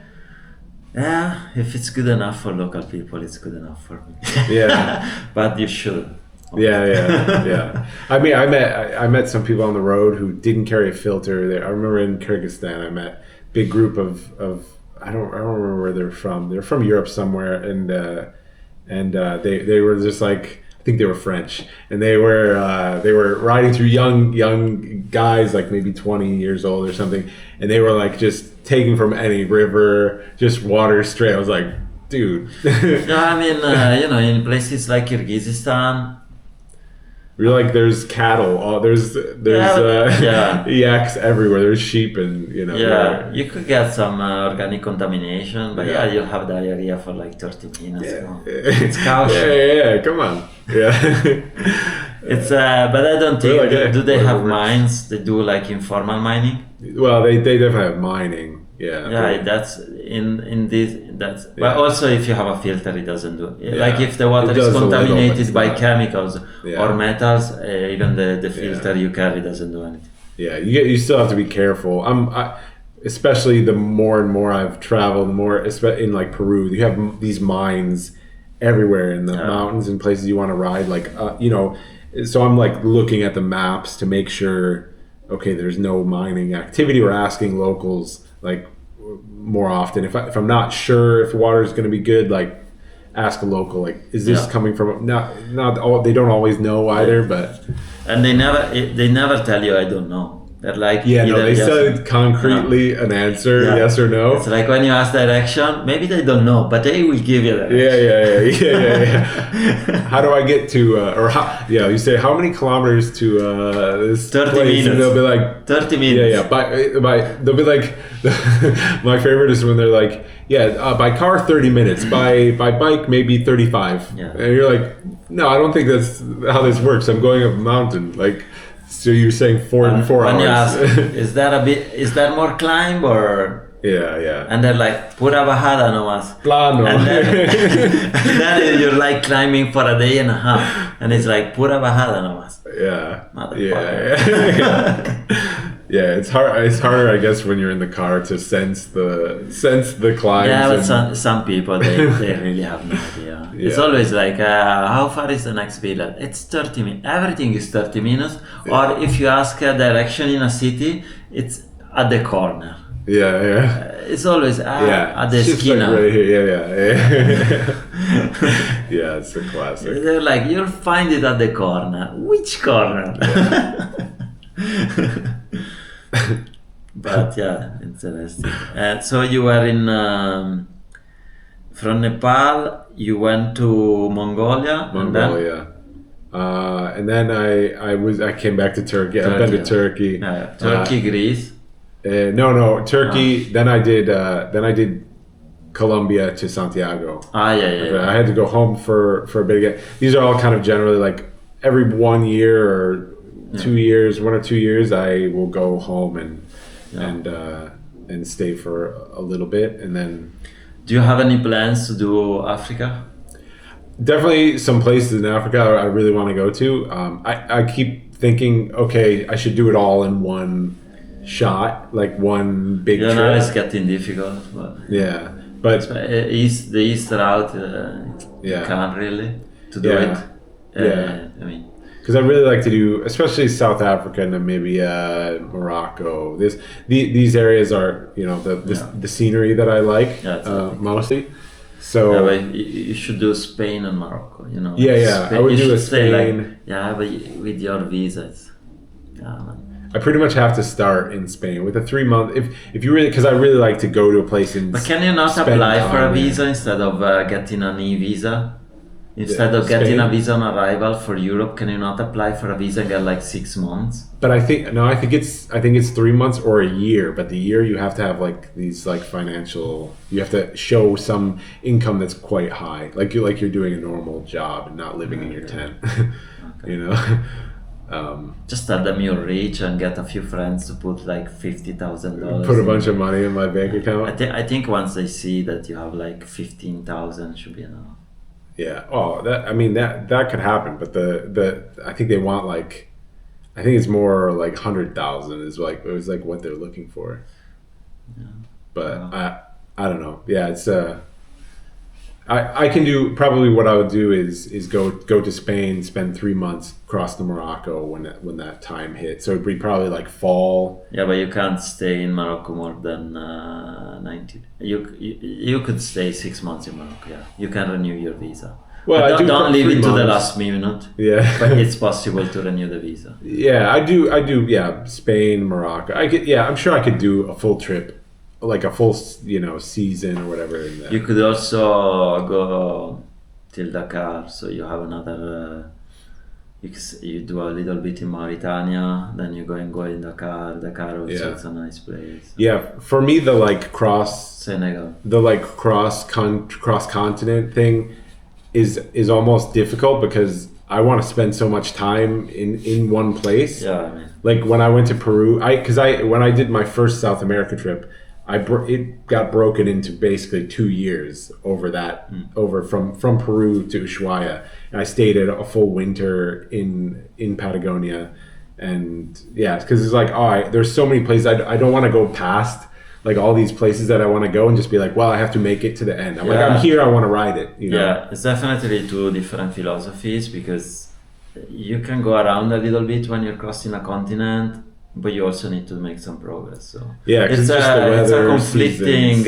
if it's good enough for local people, it's good enough for me. Yeah. But you should. Yeah. I mean, I met some people on the road who didn't carry a filter. I remember in Kyrgyzstan, I met a big group of I don't remember where they're from. They're from Europe somewhere, and they were just like, I think they were French, and they were riding through young guys, like maybe 20 years old or something, and they were like just taking from any river, just water straight. I was like, dude. Yeah, I mean, in places like Kyrgyzstan, you're like, there's cattle. There's yaks everywhere. There's sheep, and you could get some organic contamination, but you'll have diarrhea for like 30 minutes. It's cow shit. Yeah. Come on. Yeah. It's but I don't think do they have works. mines? They do like informal mining. Well, they definitely have mining. Yeah, that's in this. That's but also if you have a filter, it doesn't do. Like if the water is contaminated by chemicals or metals, even the filter you carry doesn't do anything. Yeah, you still have to be careful. Especially the more and more I've traveled, especially in like Peru, you have these mines everywhere in the mountains and places you want to ride. Like so I'm like looking at the maps to make sure, okay, there's no mining activity. We're asking locals like more often. If I'm not sure if water is going to be good, like ask a local, like, is this coming from, not all, they don't always know either, but. And they never tell you, I don't know. They're like Yeah, no, either they yes, said concretely an answer, Yeah. yes or no. It's like when you ask direction, maybe they don't know, but they will give you direction. Yeah. How do I get to, you say, how many kilometers to this 30 place? minutes. And they'll be like, 30 minutes. they'll be like, my favorite is when they're like, by car 30 minutes, by bike maybe 35. Yeah. And you're like, no, I don't think that's how this works. I'm going up a mountain. Like, so you're saying 4 When hours. you ask, is that more climb or? Yeah. And they're like, pura bajada nomás. Plano. And then you're like climbing for a day and a half, and it's like pura bajada nomás. Yeah. Motherfucker. Yeah, it's hard. It's harder, I guess, when you're in the car to sense the climbs. Yeah, but some people they really have no idea. It's Yeah. always like, how far is the next village? It's 30 minutes. Everything is 30 minutes. Or if you ask a direction in a city, it's at the corner. Yeah. It's always at the It's just like esquina. right here. Yeah. Yeah, it's a classic. They're like, you'll find it at the corner. Which corner? But yeah, interesting. So you were in from Nepal. You went to Mongolia. Mongolia. And then I came back to Turkey. I've been to Turkey. Turkey, Greece. No, Turkey. Then I did Colombia to Santiago. Yeah. I had to go home for a bit again. These are all kind of generally like every 1 year or 2 years, 1 or 2 years, I will go home and stay for a little bit, and then. Do you have any plans to do Africa? Definitely some places in Africa I really want to go to. I keep thinking, okay, I should do it all in one shot, like one big trip. Now it's getting difficult, but yeah, but the east route, you can't really to do it. I mean, because I really like to do, especially South Africa and Namibia, Morocco. These areas are, the scenery that I like mostly. So but you should do Spain and Morocco. Yeah. Spain, I would do a Spain. Spain. But with your visas, man. I pretty much have to start in Spain with a 3 month. If you really, because I really like to go to a place in. But can you not spend apply for a time there. visa instead of getting an e-visa? Instead of getting a visa on arrival for Europe, can you not apply for a visa and get like 6 months? But I think it's 3 months or a year. But the year you have to have like these like financial. You have to show some income that's quite high, like you're doing a normal job and not living in your tent. Just tell them you're rich and get a few friends to put like $50,000. Put a bunch of money in my bank account. I think once they see that you have like 15,000, should be enough. Yeah. Oh, that could happen, but I think they want like, I think it's more like 100,000 is like it was like what they're looking for. Yeah. But I don't know. Yeah, it's I can do probably what I would do is go to Spain, spend 3 months, cross to Morocco when that time hits. So it'd be probably like fall. Yeah, but you can't stay in Morocco more than 90. You could stay 6 months in Morocco. Yeah, you can renew your visa. Well, but I do don't leave 3 it to the months. last minute. Yeah, But it's possible to renew the visa. Yeah, I do. Yeah, Spain, Morocco. I'm sure I could do a full trip. Like a full, season or whatever. In there. You could also go till Dakar, so you have another. You do a little bit in Mauritania, then you go in Dakar. Dakar also is a nice place. Yeah, for me the like Senegal. the like cross continent thing is almost difficult because I want to spend so much time in one place. Yeah, I mean. Like when I went to Peru, when I did my first South America trip. It got broken into basically 2 years over from Peru to Ushuaia, and I stayed at a full winter in Patagonia, and because it's like there's so many places I don't want to go past like all these places that I want to go and just be like, well, I have to make it to the end. I'm here, I want to ride it. Yeah, it's definitely two different philosophies because you can go around a little bit when you're crossing a continent. But you also need to make some progress. So yeah, it's a conflicting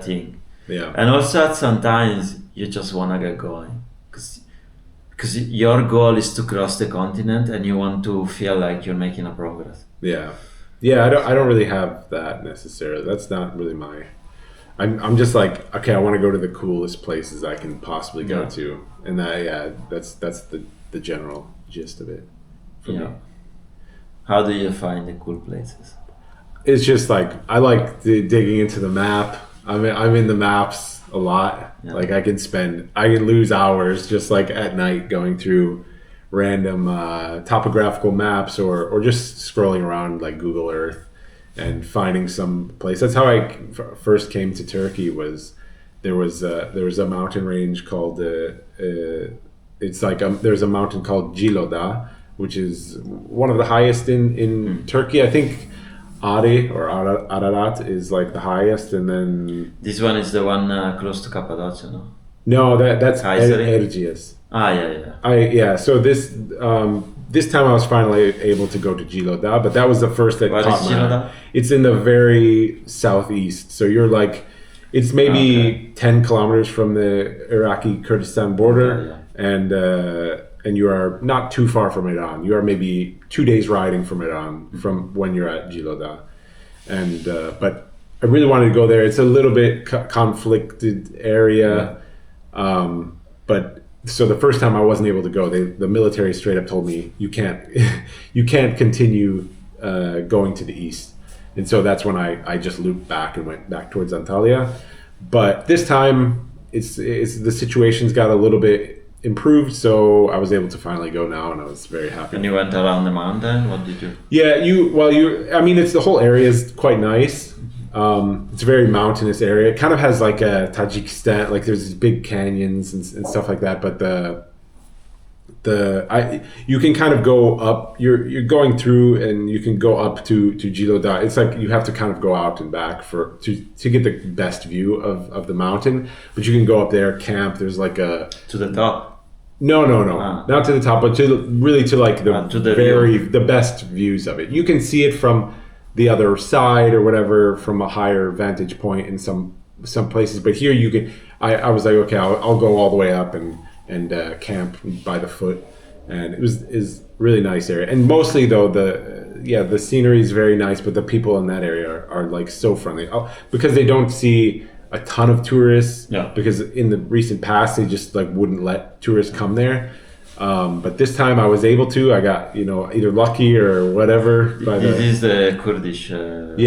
thing. Yeah, and also at some times you just wanna get going because your goal is to cross the continent and you want to feel like you're making a progress. Yeah, Yeah, I don't really have that necessarily. That's not really my. I'm just like, okay, I want to go to the coolest places I can possibly go Yeah. to, and that's the general gist of it for me. Yeah. How do you find the cool places? It's just like I like digging into the map. I'm in the maps a lot. Yeah. Like I can lose hours just like at night going through random topographical maps or just scrolling around like Google Earth and finding some place. That's how I first came to Turkey. Was there was a mountain range called it's like there's a mountain called Giloda, which is one of the highest in Turkey. I think Ari or Ararat is like the highest, and then This one is the one close to Cappadocia, no? no, that's Kayseri? Erciyes. Ah, yeah. So this time I was finally able to go to Giloda, but that was the first that What caught is my eye. Giloda? It's in the very southeast, so you're like, it's maybe Okay. 10 kilometers from the Iraqi Kurdistan border, Okay, and you are not too far from Iran. You are maybe 2 days riding from Iran from when you're at Giloda, and but I really wanted to go there. It's a little bit conflicted area, but. So the first time I wasn't able to go, the military straight up told me you can't you can't continue going to the east, and so that's when I just looped back and went back towards Antalya. But this time it's the situation's got a little bit improved, so I was able to finally go now, and I was very happy. And you went around the mountain? What did you? Yeah, I mean, it's the whole area is quite nice. It's a very mountainous area. It kind of has like a Tajikistan, like there's these big canyons and stuff like that. But you can kind of go up. You're going through, and you can go up to Giloda. It's like you have to kind of go out and back to get the best view of the mountain. But you can go up there, camp. There's like a To the top? no, Ah. not to the top, but to like To the the best views of it. You can see it from the other side or whatever from a higher vantage point in some places, but here you can. I was like, okay, I'll go all the way up and camp by the foot, and it is really nice area. And mostly though the scenery is very nice, but the people in that area are like so friendly because they don't see a ton of tourists. Yeah. Because in the recent past they just like wouldn't let tourists come there. But this time I was able to. I got either lucky or whatever. By It is the Kurdish.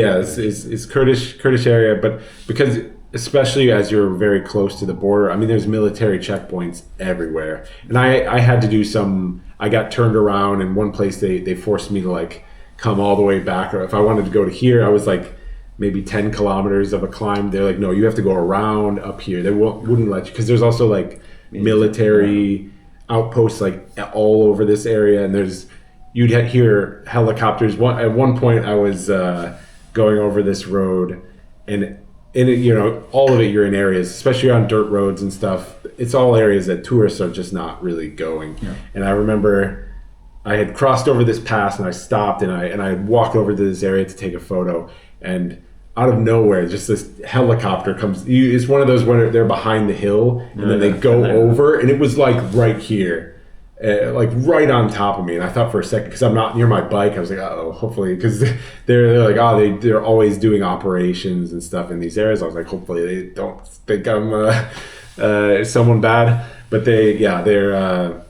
yeah, it's Kurdish area, but because especially as you're very close to the border, I mean, there's military checkpoints everywhere, and I had to do some. I got turned around, and one place they forced me to like come all the way back, or if I wanted to go to here, I was like maybe 10 kilometers of a climb. They're like, no, you have to go around up here. They wouldn't let you because there's also like military outposts like all over this area, and you'd hear helicopters. At one point I was going over this road, and all of it, you're in areas, especially on dirt roads and stuff, it's all areas that tourists are just not really going. And I remember I had crossed over this pass, and I stopped, and I walked over to this area to take a photo, and out of nowhere, just this helicopter comes. It's one of those when they're behind the hill, and then they go over, and it was like right here, like right on top of me. And I thought for a second, because I'm not near my bike, I was like, oh, hopefully, because they're like, oh, they're always doing operations and stuff in these areas. I was like, hopefully they don't think I'm someone bad. But they're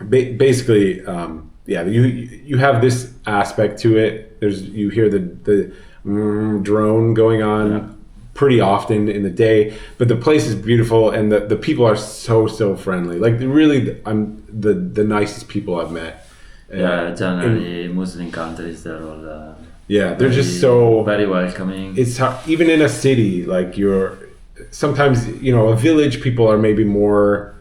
basically, you have this aspect to it. You hear the drone going on pretty often in the day, but the place is beautiful, and the people are so friendly. Like really, I'm the nicest people I've met. Generally Muslim countries, they're all they're just so very welcoming. It's even in a city, like sometimes a village people are maybe more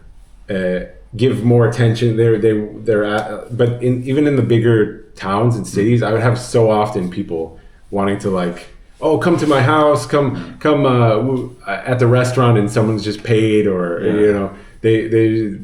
give more attention. They're at, but even in the bigger towns and cities, I would have so often people wanting to like, oh, come to my house, come at the restaurant, and someone's just paid, or they.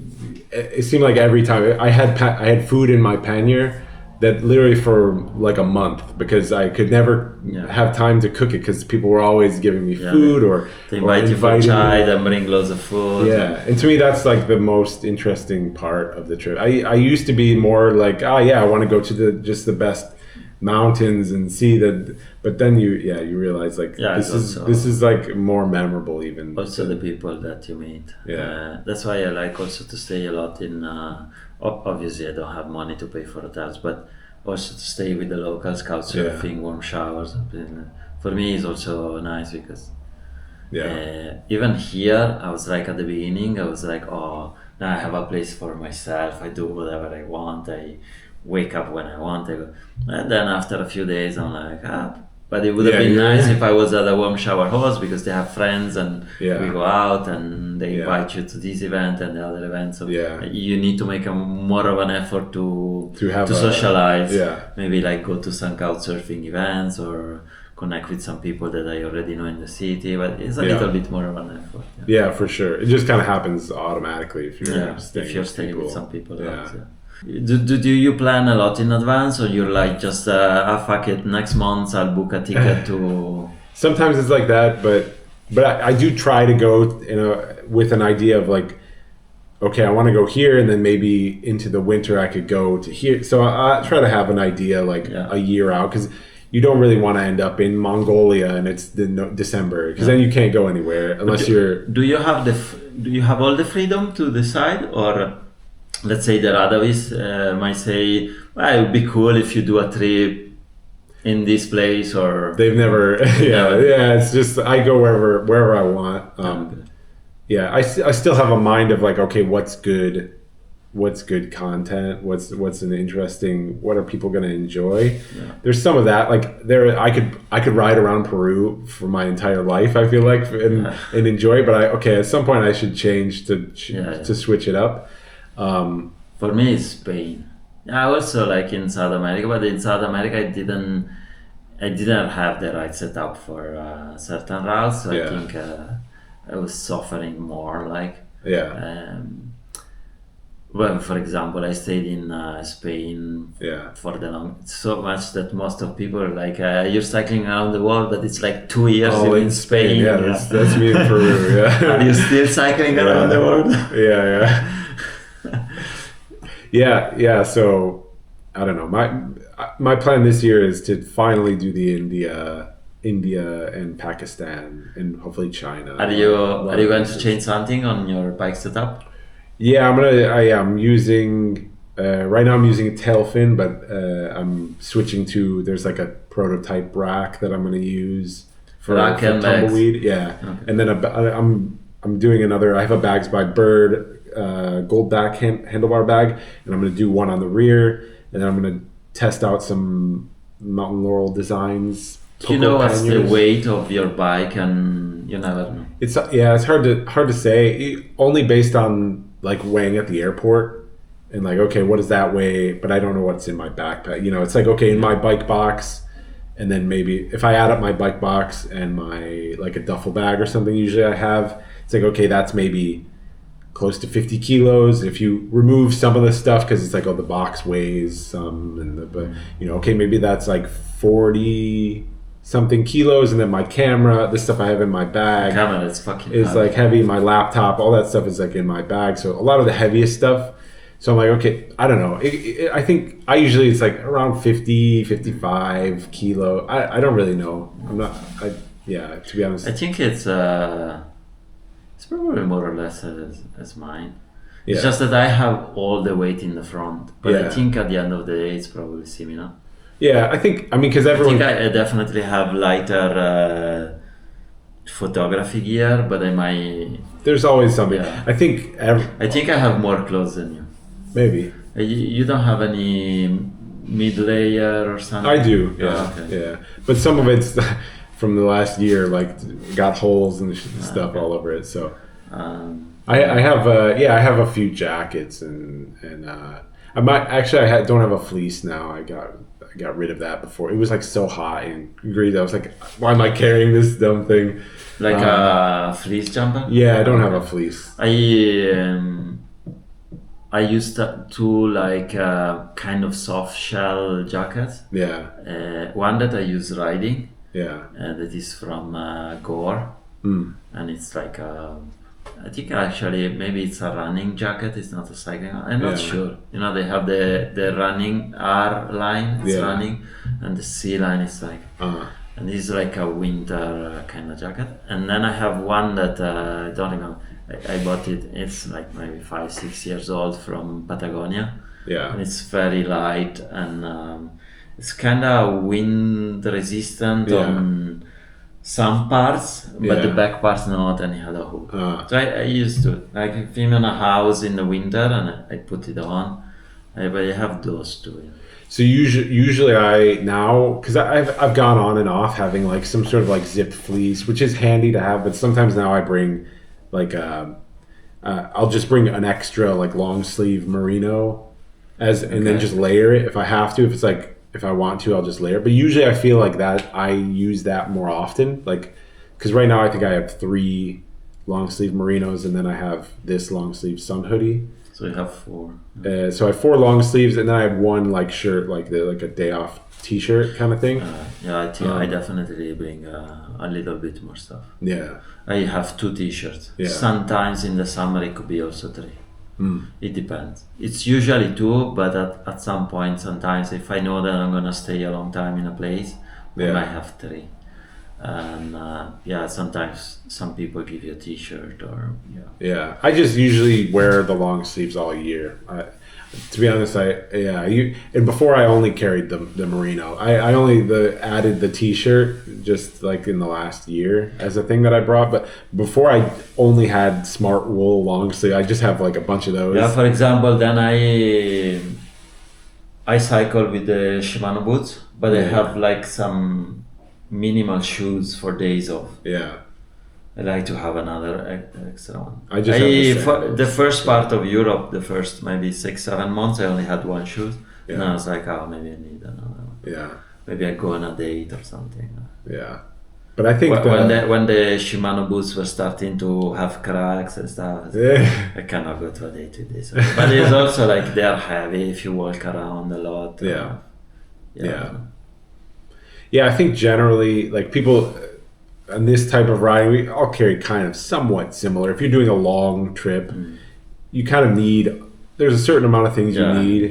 It seemed like every time I had food in my pannier that literally for like a month, because I could never have time to cook it because people were always giving me food or they invite you for chai, then bring loads of food. Yeah, and to me that's like the most interesting part of the trip. I used to be more like, I want to go to the best mountains and see that. But then you realize like Yeah, this is like more memorable even. Also the people that you meet. Yeah. That's why I like also to stay a lot in. Obviously, I don't have money to pay for hotels, but also to stay with the locals, couch surfing, warm showers. For me, it's also nice because even here, I was like at the beginning, I was like, oh, now I have a place for myself. I do whatever I want. I wake up when I want. I go. And then after a few days, I'm like, but it would have been nice if I was at a warm shower host because they have friends and we go out and they invite you to this event and the other event. So you need to make more of an effort to socialize. Maybe like go to some couch surfing events or connect with some people that I already know in the city. But it's a little bit more of an effort. Yeah, for sure. It just kind of happens automatically if you're staying with some people. Do you plan a lot in advance, or you're like just fuck it, next month I'll book a ticket to? Sometimes it's like that, but I do try to go with an idea of like, okay, I want to go here, and then maybe into the winter I could go to here. So I try to have an idea like a year out, because you don't really want to end up in Mongolia and it's December, because then you can't go anywhere unless you're. Do you have all the freedom to decide, or? Let's say the Radavis might say, well, it would be cool if you do a trip in this place, or they've never. It's just I go wherever I want. I still have a mind of like, okay, what's good content, what's an interesting, what are people going to enjoy. There's some of that, like I could ride around Peru for my entire life, I feel like, and enjoy it, but at some point I should change to switch it up. For me, it's Spain. I also like in South America, but in South America, I didn't have the right setup for certain routes. So I think I was suffering more. Well, for example, I stayed in Spain for so much that most of people are like, you're cycling around the world, but it's like 2 years in Spain. Yeah, that's me in Peru. Yeah. Are you still cycling around the world? Yeah. So I don't know. My plan this year is to finally do the India and Pakistan and hopefully China. Are you going to change something on your bike setup? Yeah, I'm using right now. I'm using a tail fin, but I'm switching to. There's like a prototype rack that I'm going to use for tumbleweed. Yeah, okay. And then I'm doing another. I have a Bags by Bird gold back handlebar bag, and I'm going to do one on the rear, and then I'm going to test out some Mountain Laurel Designs. Do you know what's the weight of your bike? And you never know. It's hard to say, only based on like weighing at the airport and like, okay, what does that weigh? But I don't know what's in my backpack. It's like, okay, in my bike box, and then maybe if I add up my bike box and my like a duffel bag or something, usually I have, it's like, okay, that's maybe close to 50 kilos. If you remove some of the stuff, because it's like, oh, the box weighs some, and okay, maybe that's like 40 something kilos, and then my camera, the stuff I have in my bag, that's fucking is heavy. Like heavy. My laptop, all that stuff is like in my bag. So a lot of the heaviest stuff. So I'm like, okay, I don't know. I think I usually it's like around 50, 55 kilo. I don't really know. I'm not. To be honest, I think it's probably more or less as mine. It's just that I have all the weight in the front, but I think at the end of the day, it's probably similar. Yeah, because everyone. I think I definitely have lighter photography gear, but I might. There's always something. Yeah. I think I have more clothes than you. Maybe. You don't have any mid layer or something? I do. Yeah. Okay. Yeah, but some of it's from the last year, like got holes and stuff all over it. So I have a few jackets and I might actually don't have a fleece now. I got rid of that before. It was like so hot in Greece. I was like, why am I carrying this dumb thing? Like a fleece jumper? Yeah, I don't have a fleece. I used to like kind of soft shell jackets. Yeah. One that I use riding. Yeah. That is from Gore. And it's like I think actually maybe it's a running jacket. It's not a cycling. I'm not Yeah. sure. You know, they have the running R line. It's Yeah. running, and the C line is like. Uh, And this is like a winter kind of jacket. And then I have one that I don't remember. I bought it. It's like maybe 5-6 years old from Patagonia. yeah. And it's very light and it's kind of wind resistant Yeah. on some parts, but the Yeah. back parts not, and it had a hook. Uh, So I used to like if I'm in a house in the winter and I put it on. But I have those two. Yeah. So usually I now, because I've gone on and off having like some sort of like zipped fleece, which is handy to have, but sometimes now I bring like I'll just bring an extra like long sleeve merino and then Okay. just layer it if I have to. If it's like if I want to, I'll just layer it. But usually I feel like that I use that more often, like because right now I think I have 3 long sleeve merinos and then I have this long sleeve sun hoodie. So you have 4. So I have 4 long sleeves, and then I have 1 like shirt, like a day off T-shirt kind of thing. Yeah, I think I definitely bring a little bit more stuff. Yeah, I have 2 t-shirts. Yeah. Sometimes in the summer it could be also 3. It depends. It's usually 2, but at some point, sometimes if I know that I'm gonna stay a long time in a place, I Yeah. might have 3. And sometimes some people give you a t-shirt or yeah. I just usually wear the long sleeves all year. To be honest, and before I only carried the merino. I only added the T-shirt just like in the last year as a thing that I brought. But before I only had smart wool long sleeve. I just have like a bunch of those. Yeah, for example, then I cycle with the Shimano boots, but I Yeah. have like some minimal shoes for days off. Yeah. I like to have another extra one. I just have the for sandals. the first part of Europe, the first maybe 6-7 months, I only had 1 shoe. Yeah. And I was like, oh, maybe I need another one. Yeah. Maybe I go on a date or something. Yeah. But I think When the Shimano boots were starting to have cracks and stuff, I cannot go to a date with this. But it's also like they are heavy if you walk around a lot. Yeah. Yeah. Yeah, I think generally, like people on this type of riding, we all carry kind of somewhat similar. If you're doing a long trip, you kind of there's a certain amount of things Yeah. you need.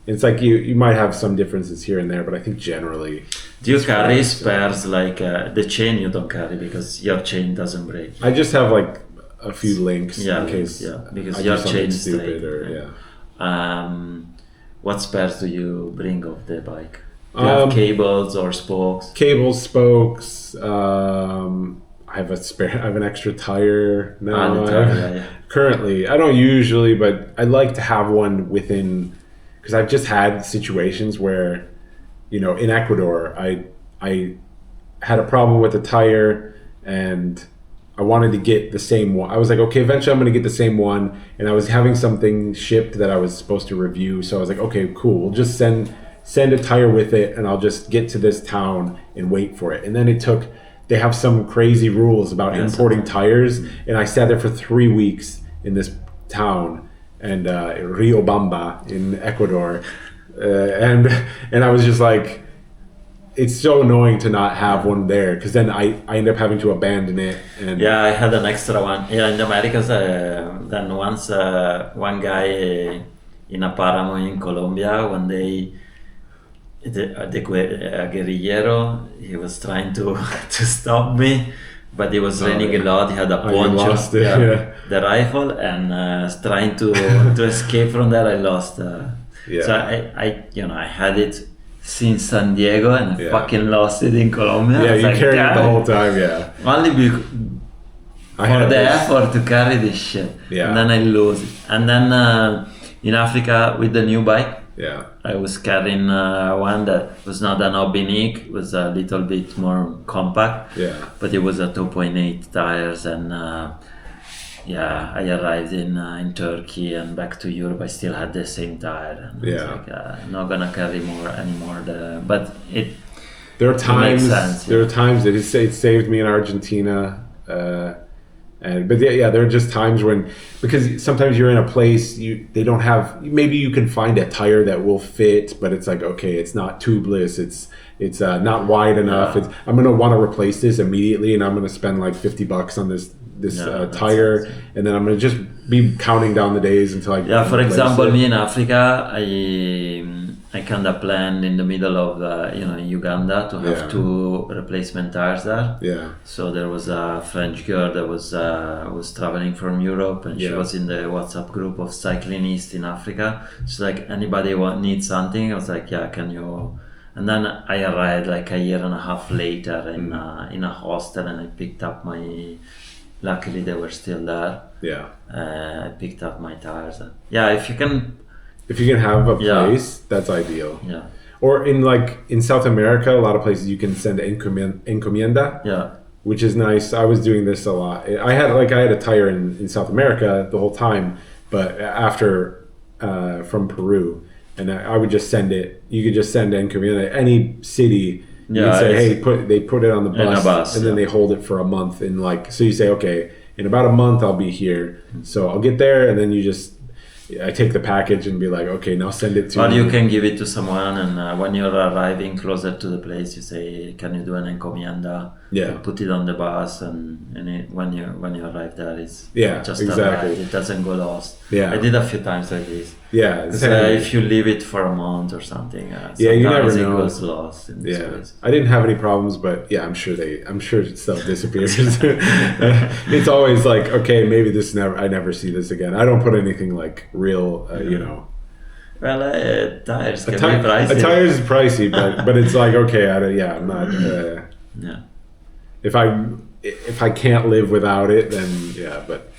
It's like you might have some differences here and there, but I think generally. Do you carry fairly spares like the chain you don't carry because your chain doesn't break? I just have like a few links Yeah, in case because I your do something chain is stupid straight. or yeah. What spares do you bring off the bike? Do you have cables or spokes? Cables, spokes. I have an extra tire now. the tire, yeah. Currently, I don't usually, but I like to have one within, because I've just had situations where, in Ecuador, I had a problem with the tire and I wanted to get the same one. I was like, okay, eventually I'm going to get the same one, and I was having something shipped that I was supposed to review, so I was like, okay, cool, we'll just send a tire with it, and I'll just get to this town and wait for it. And then they have some crazy rules about importing tires, and I sat there for 3 weeks in this town and Riobamba in Ecuador, and I was just like, it's so annoying to not have one there, because then I end up having to abandon it. And Yeah, I had an extra one. Yeah, in the Americas, then once one guy in a paramo in Colombia, one day, the guerrillero, he was trying to stop me, but it was raining a lot. He had a Oh, you poncho, lost it, yeah. the rifle, and trying to escape from that, I lost. Yeah. So I had it since San Diego, and I Yeah. fucking lost it in Colombia. I yeah, was you like, carried it the "Damn." whole time. Yeah, Only I for had the this- effort to carry this shit. Yeah. And then I lose it. And then in Africa with the new bike, Yeah, I was carrying one that was not an Obinique, it was a little bit more compact, yeah. but it was a 2.8 tires, and I arrived in Turkey and back to Europe. I still had the same tire, and I was Yeah. like, I'm not gonna carry anymore. But it There are times. makes sense, There yeah. are times that it saved me in Argentina, but there are just times when, because sometimes you're in a place they don't have. Maybe you can find a tire that will fit, but it's like, okay, it's not tubeless. It's not wide enough. Yeah. I'm gonna want to replace this immediately, and I'm gonna spend like $50 on That tire, sounds- and then I'm gonna just be counting down the days until I Yeah, for place example, it. me in Africa, I kind of planned in the middle of in Uganda to have Yeah. 2 replacement tires there. Yeah, So there was a French girl that was traveling from Europe, and she Yeah. was in the WhatsApp group of cyclists in Africa. She's like, anybody needs something? I was like, yeah, can you? And then I arrived like a year and a half later in a hostel, and I picked up my. Luckily, they were still there. yeah. I picked up my tires. Yeah, if you can. If you can have a Yeah. place, that's ideal. Yeah, Or in South America, a lot of places you can send encomienda, yeah, which is nice. I was doing this a lot. I had a tire in South America the whole time, but after from Peru, and I would just send it. You could just send encomienda any city. You Yeah, could say, it's- hey, they put it on the In a bus, bus, and then yeah. they hold it for a month. And so you say, okay, in about a month I'll be here, so I'll get there, and then I take the package and be like, okay, now send it to. or you can give it to someone, and when you're arriving closer to the place, you say, "Can you do an encomienda?" Yeah. You put it on the bus, and when you arrive there, it's Yeah, just exactly. arrived. It doesn't go lost. Yeah. I did a few times like this. Yeah, 'Cause, same. if you leave it for a month or something, Yeah, you never sometimes know. it goes lost in this Yeah, place. I didn't have any problems, but yeah, I'm sure stuff disappears. It's always like, okay, maybe I never see this again. I don't put anything like real, Well, tires A can be pricey. tire is pricey, but it's like, okay, I'm not. Yeah. If I can't live without it, then yeah, but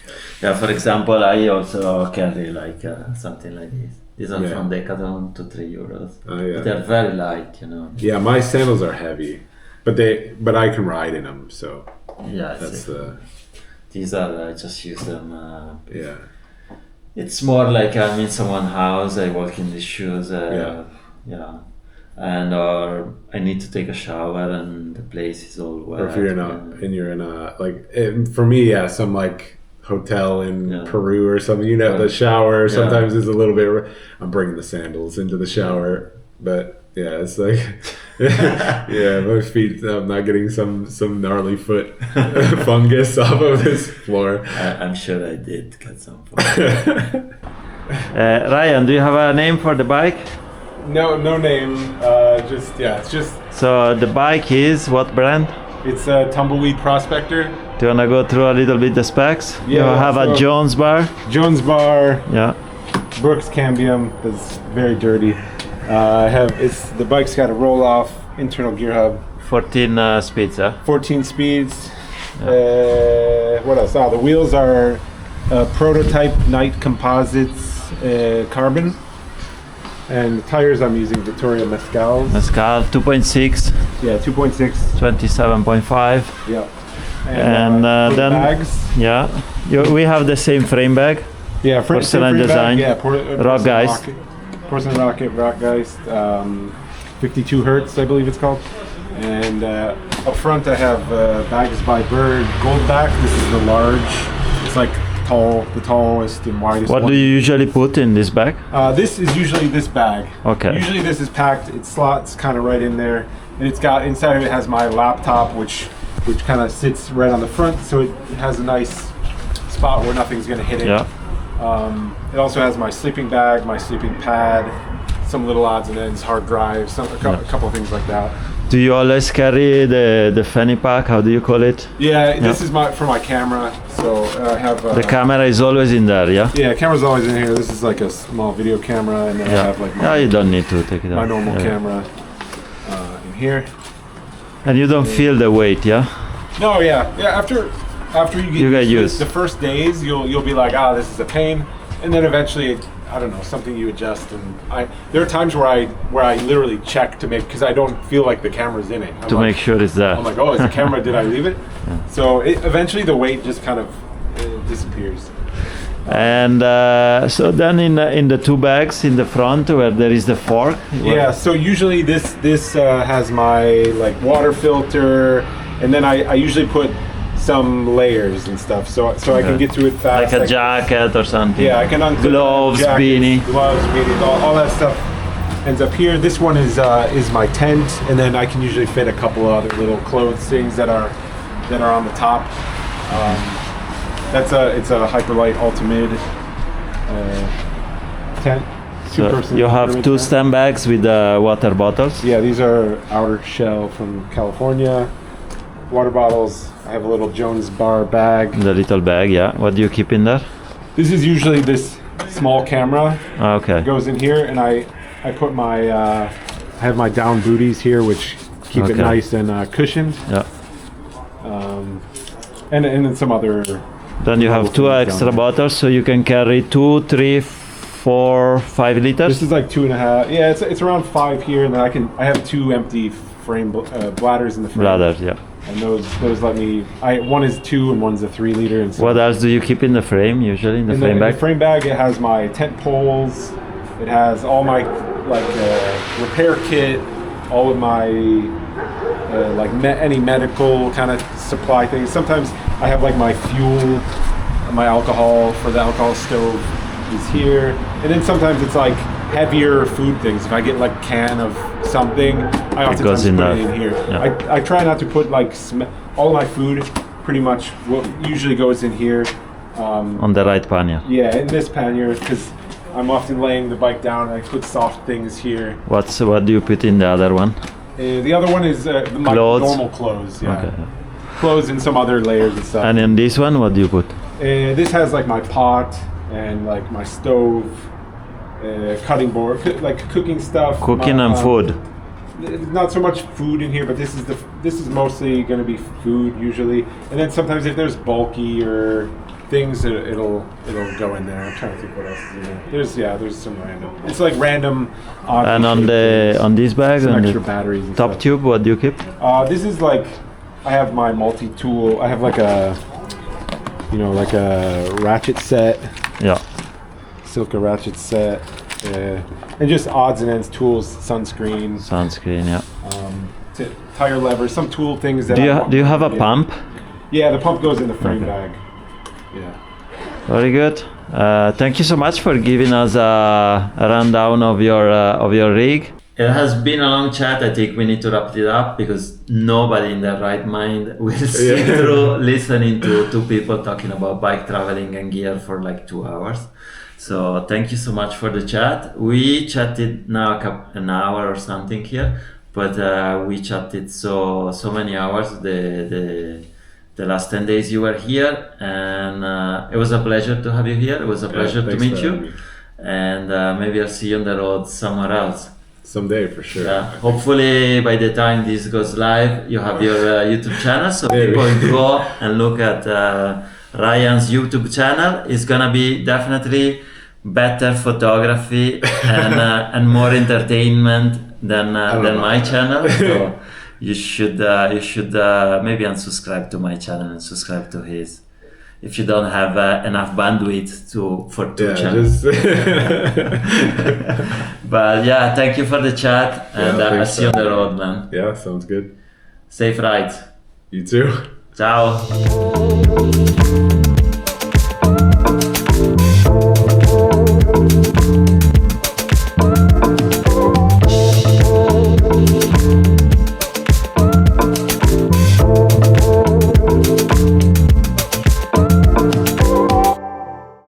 Yeah, for example, I also carry like something like this. These are Yeah. from Decathlon to €3. Yeah. They're very light, yeah, my sandals are heavy, but I can ride in them, so Yeah, that's these are I just use them. yeah. It's more like I'm in someone's house. I walk in these shoes. Yeah. Yeah, and or I need to take a shower and the place is all wet. Or if you're you're in a for me, yeah, some like hotel in Yeah. Peru or something, the shower Yeah. sometimes is a little bit. I'm bringing the sandals into the shower, but yeah, it's like, yeah, my feet. I'm not getting some gnarly foot fungus off of this floor. I'm sure I did get some. Ryan, do you have a name for the bike? No name. It's just So the bike is what brand? it's a Tumbleweed Prospector. Do you wanna go through a little bit the specs? You Yeah, have a so- Jones bar. Jones bar, Yeah. Brooks cambium. That's very dirty. The bike's got a roll off internal gear hub. 14 speeds, huh? 14 speeds. What else? The wheels are prototype Knight Composites carbon. And the tires I'm using Vittoria Mescals. Mescal 2.6, Yeah, 2.6. 27.5. Yeah. And for the then- bags. Yeah. We have the same frame bag. Yeah, Porcelain free bag, design. Yeah, Rockgeist. Porcelain Rocket, Rockgeist. 52 hertz, I believe it's called. And up front, I have bags by Bird Gold back. This is the large. It's like the tallest and widest. What one. do you usually put in this bag? This is usually this bag. Okay. Usually this is packed. It slots kind of right in there, and it's got inside of it has my laptop, which kind of sits right on the front, so it has a nice spot where nothing's going to hit it. Yeah. It also has my sleeping bag, my sleeping pad, some little odds and ends, hard drives, a couple of things like that. Do you always carry the fanny pack? How do you call it? Yeah, this is for my camera. So I have The camera is always in there, yeah? yeah, camera's always in here. This is like a small video camera, and then I Yeah. have like Yeah, you don't need to take it out. my normal Yeah. camera in here. And you don't feel the weight, yeah? No, yeah. After you get to used. the first days, you'll be like, this is a pain, and then eventually, I don't know, something you adjust. And there are times where I literally check to make, because I don't feel like the camera's in it. I'm To like, make sure it's there. I'm like, is the camera? Did I leave it? So eventually the weight just kind of disappears. And so then in the two bags in the front where there is the fork. Yeah. So usually this has my like water filter, and then I usually put some layers and stuff, so I can get to it fast. Like a jacket or something. Yeah, I can unclip gloves, jackets, beanie. gloves, beanie, all that stuff ends up here. This one is my tent, and then I can usually fit a couple of other little clothes things that are on the top. It's a Hyperlight Ultimate tent. So you have two stand bags with water bottles. Yeah, these are outer shell from California. Water bottles. I have a little Jones Bar bag. The little bag, yeah. What do you keep in there? This is usually this small camera. Okay. It goes in here, and I put my I have my down booties here, which keep it nice and cushioned. Yeah. And then some other. Then you have two extra bottles, so you can carry 2, 3, 4, 5 liters. This is like 2.5. Yeah, it's around 5 here, and then I have 2 empty frame bladders in the frame. Bladders, yeah. And those let me. One is 2 and one's a 3 liter. And so what else do you keep in the frame usually in the frame bag? In the frame bag, it has my tent poles. It has all my repair kit, all of my any medical kind of supply things. Sometimes I have like my fuel, my alcohol for the alcohol stove is here, and then sometimes it's like heavier food things. If I get like a can of something, I oftentimes put it in here. Yeah. I try not to put like all my food. Pretty much what usually goes in here. On the right pannier. Yeah, in this pannier, because I'm often laying the bike down and I put soft things here. What do you put in the other one? The other one is my normal clothes. Yeah. Okay. Clothes and some other layers and stuff. And in this one, what do you put? This has like my pot and like my stove, cutting board, like cooking stuff. Cooking and food. Not so much food in here, but this is mostly going to be food usually. And then sometimes if there's bulky or things, it'll go in there. I'm trying to think what else is in there. There's some random. It's like random. And on this bag, some on extra the batteries. And top stuff. tube, what do you keep? This is like I have my multi-tool. I have like a ratchet set. Yeah. Silka ratchet set. And just odds and ends, tools, sunscreen. Sunscreen, yeah. Tire levers, some tool things that. Do you have a pump? Yeah, the pump goes in the frame bag. Yeah. Very good. Thank you so much for giving us a rundown of your rig. It has been a long chat. I think we need to wrap it up because nobody in their right mind will sit through listening to two people talking about bike traveling and gear for like 2 hours. So thank you so much for the chat. We chatted now an hour or something here, but we chatted so many hours the last 10 days you were here, and it was a pleasure to have you here. It was a pleasure to meet you, and maybe I'll see you on the road somewhere else. Someday for sure. Yeah. Hopefully by the time this goes live, you have your YouTube channel, so people go and look at Ryan's YouTube channel. It's gonna be definitely better photography and more entertainment than my channel. So you should maybe unsubscribe to my channel and subscribe to his if you don't have enough bandwidth for two channels. But yeah, thank you for the chat, and I'll see you on the road, man. Yeah, sounds good. Safe rides. You too. Ciao.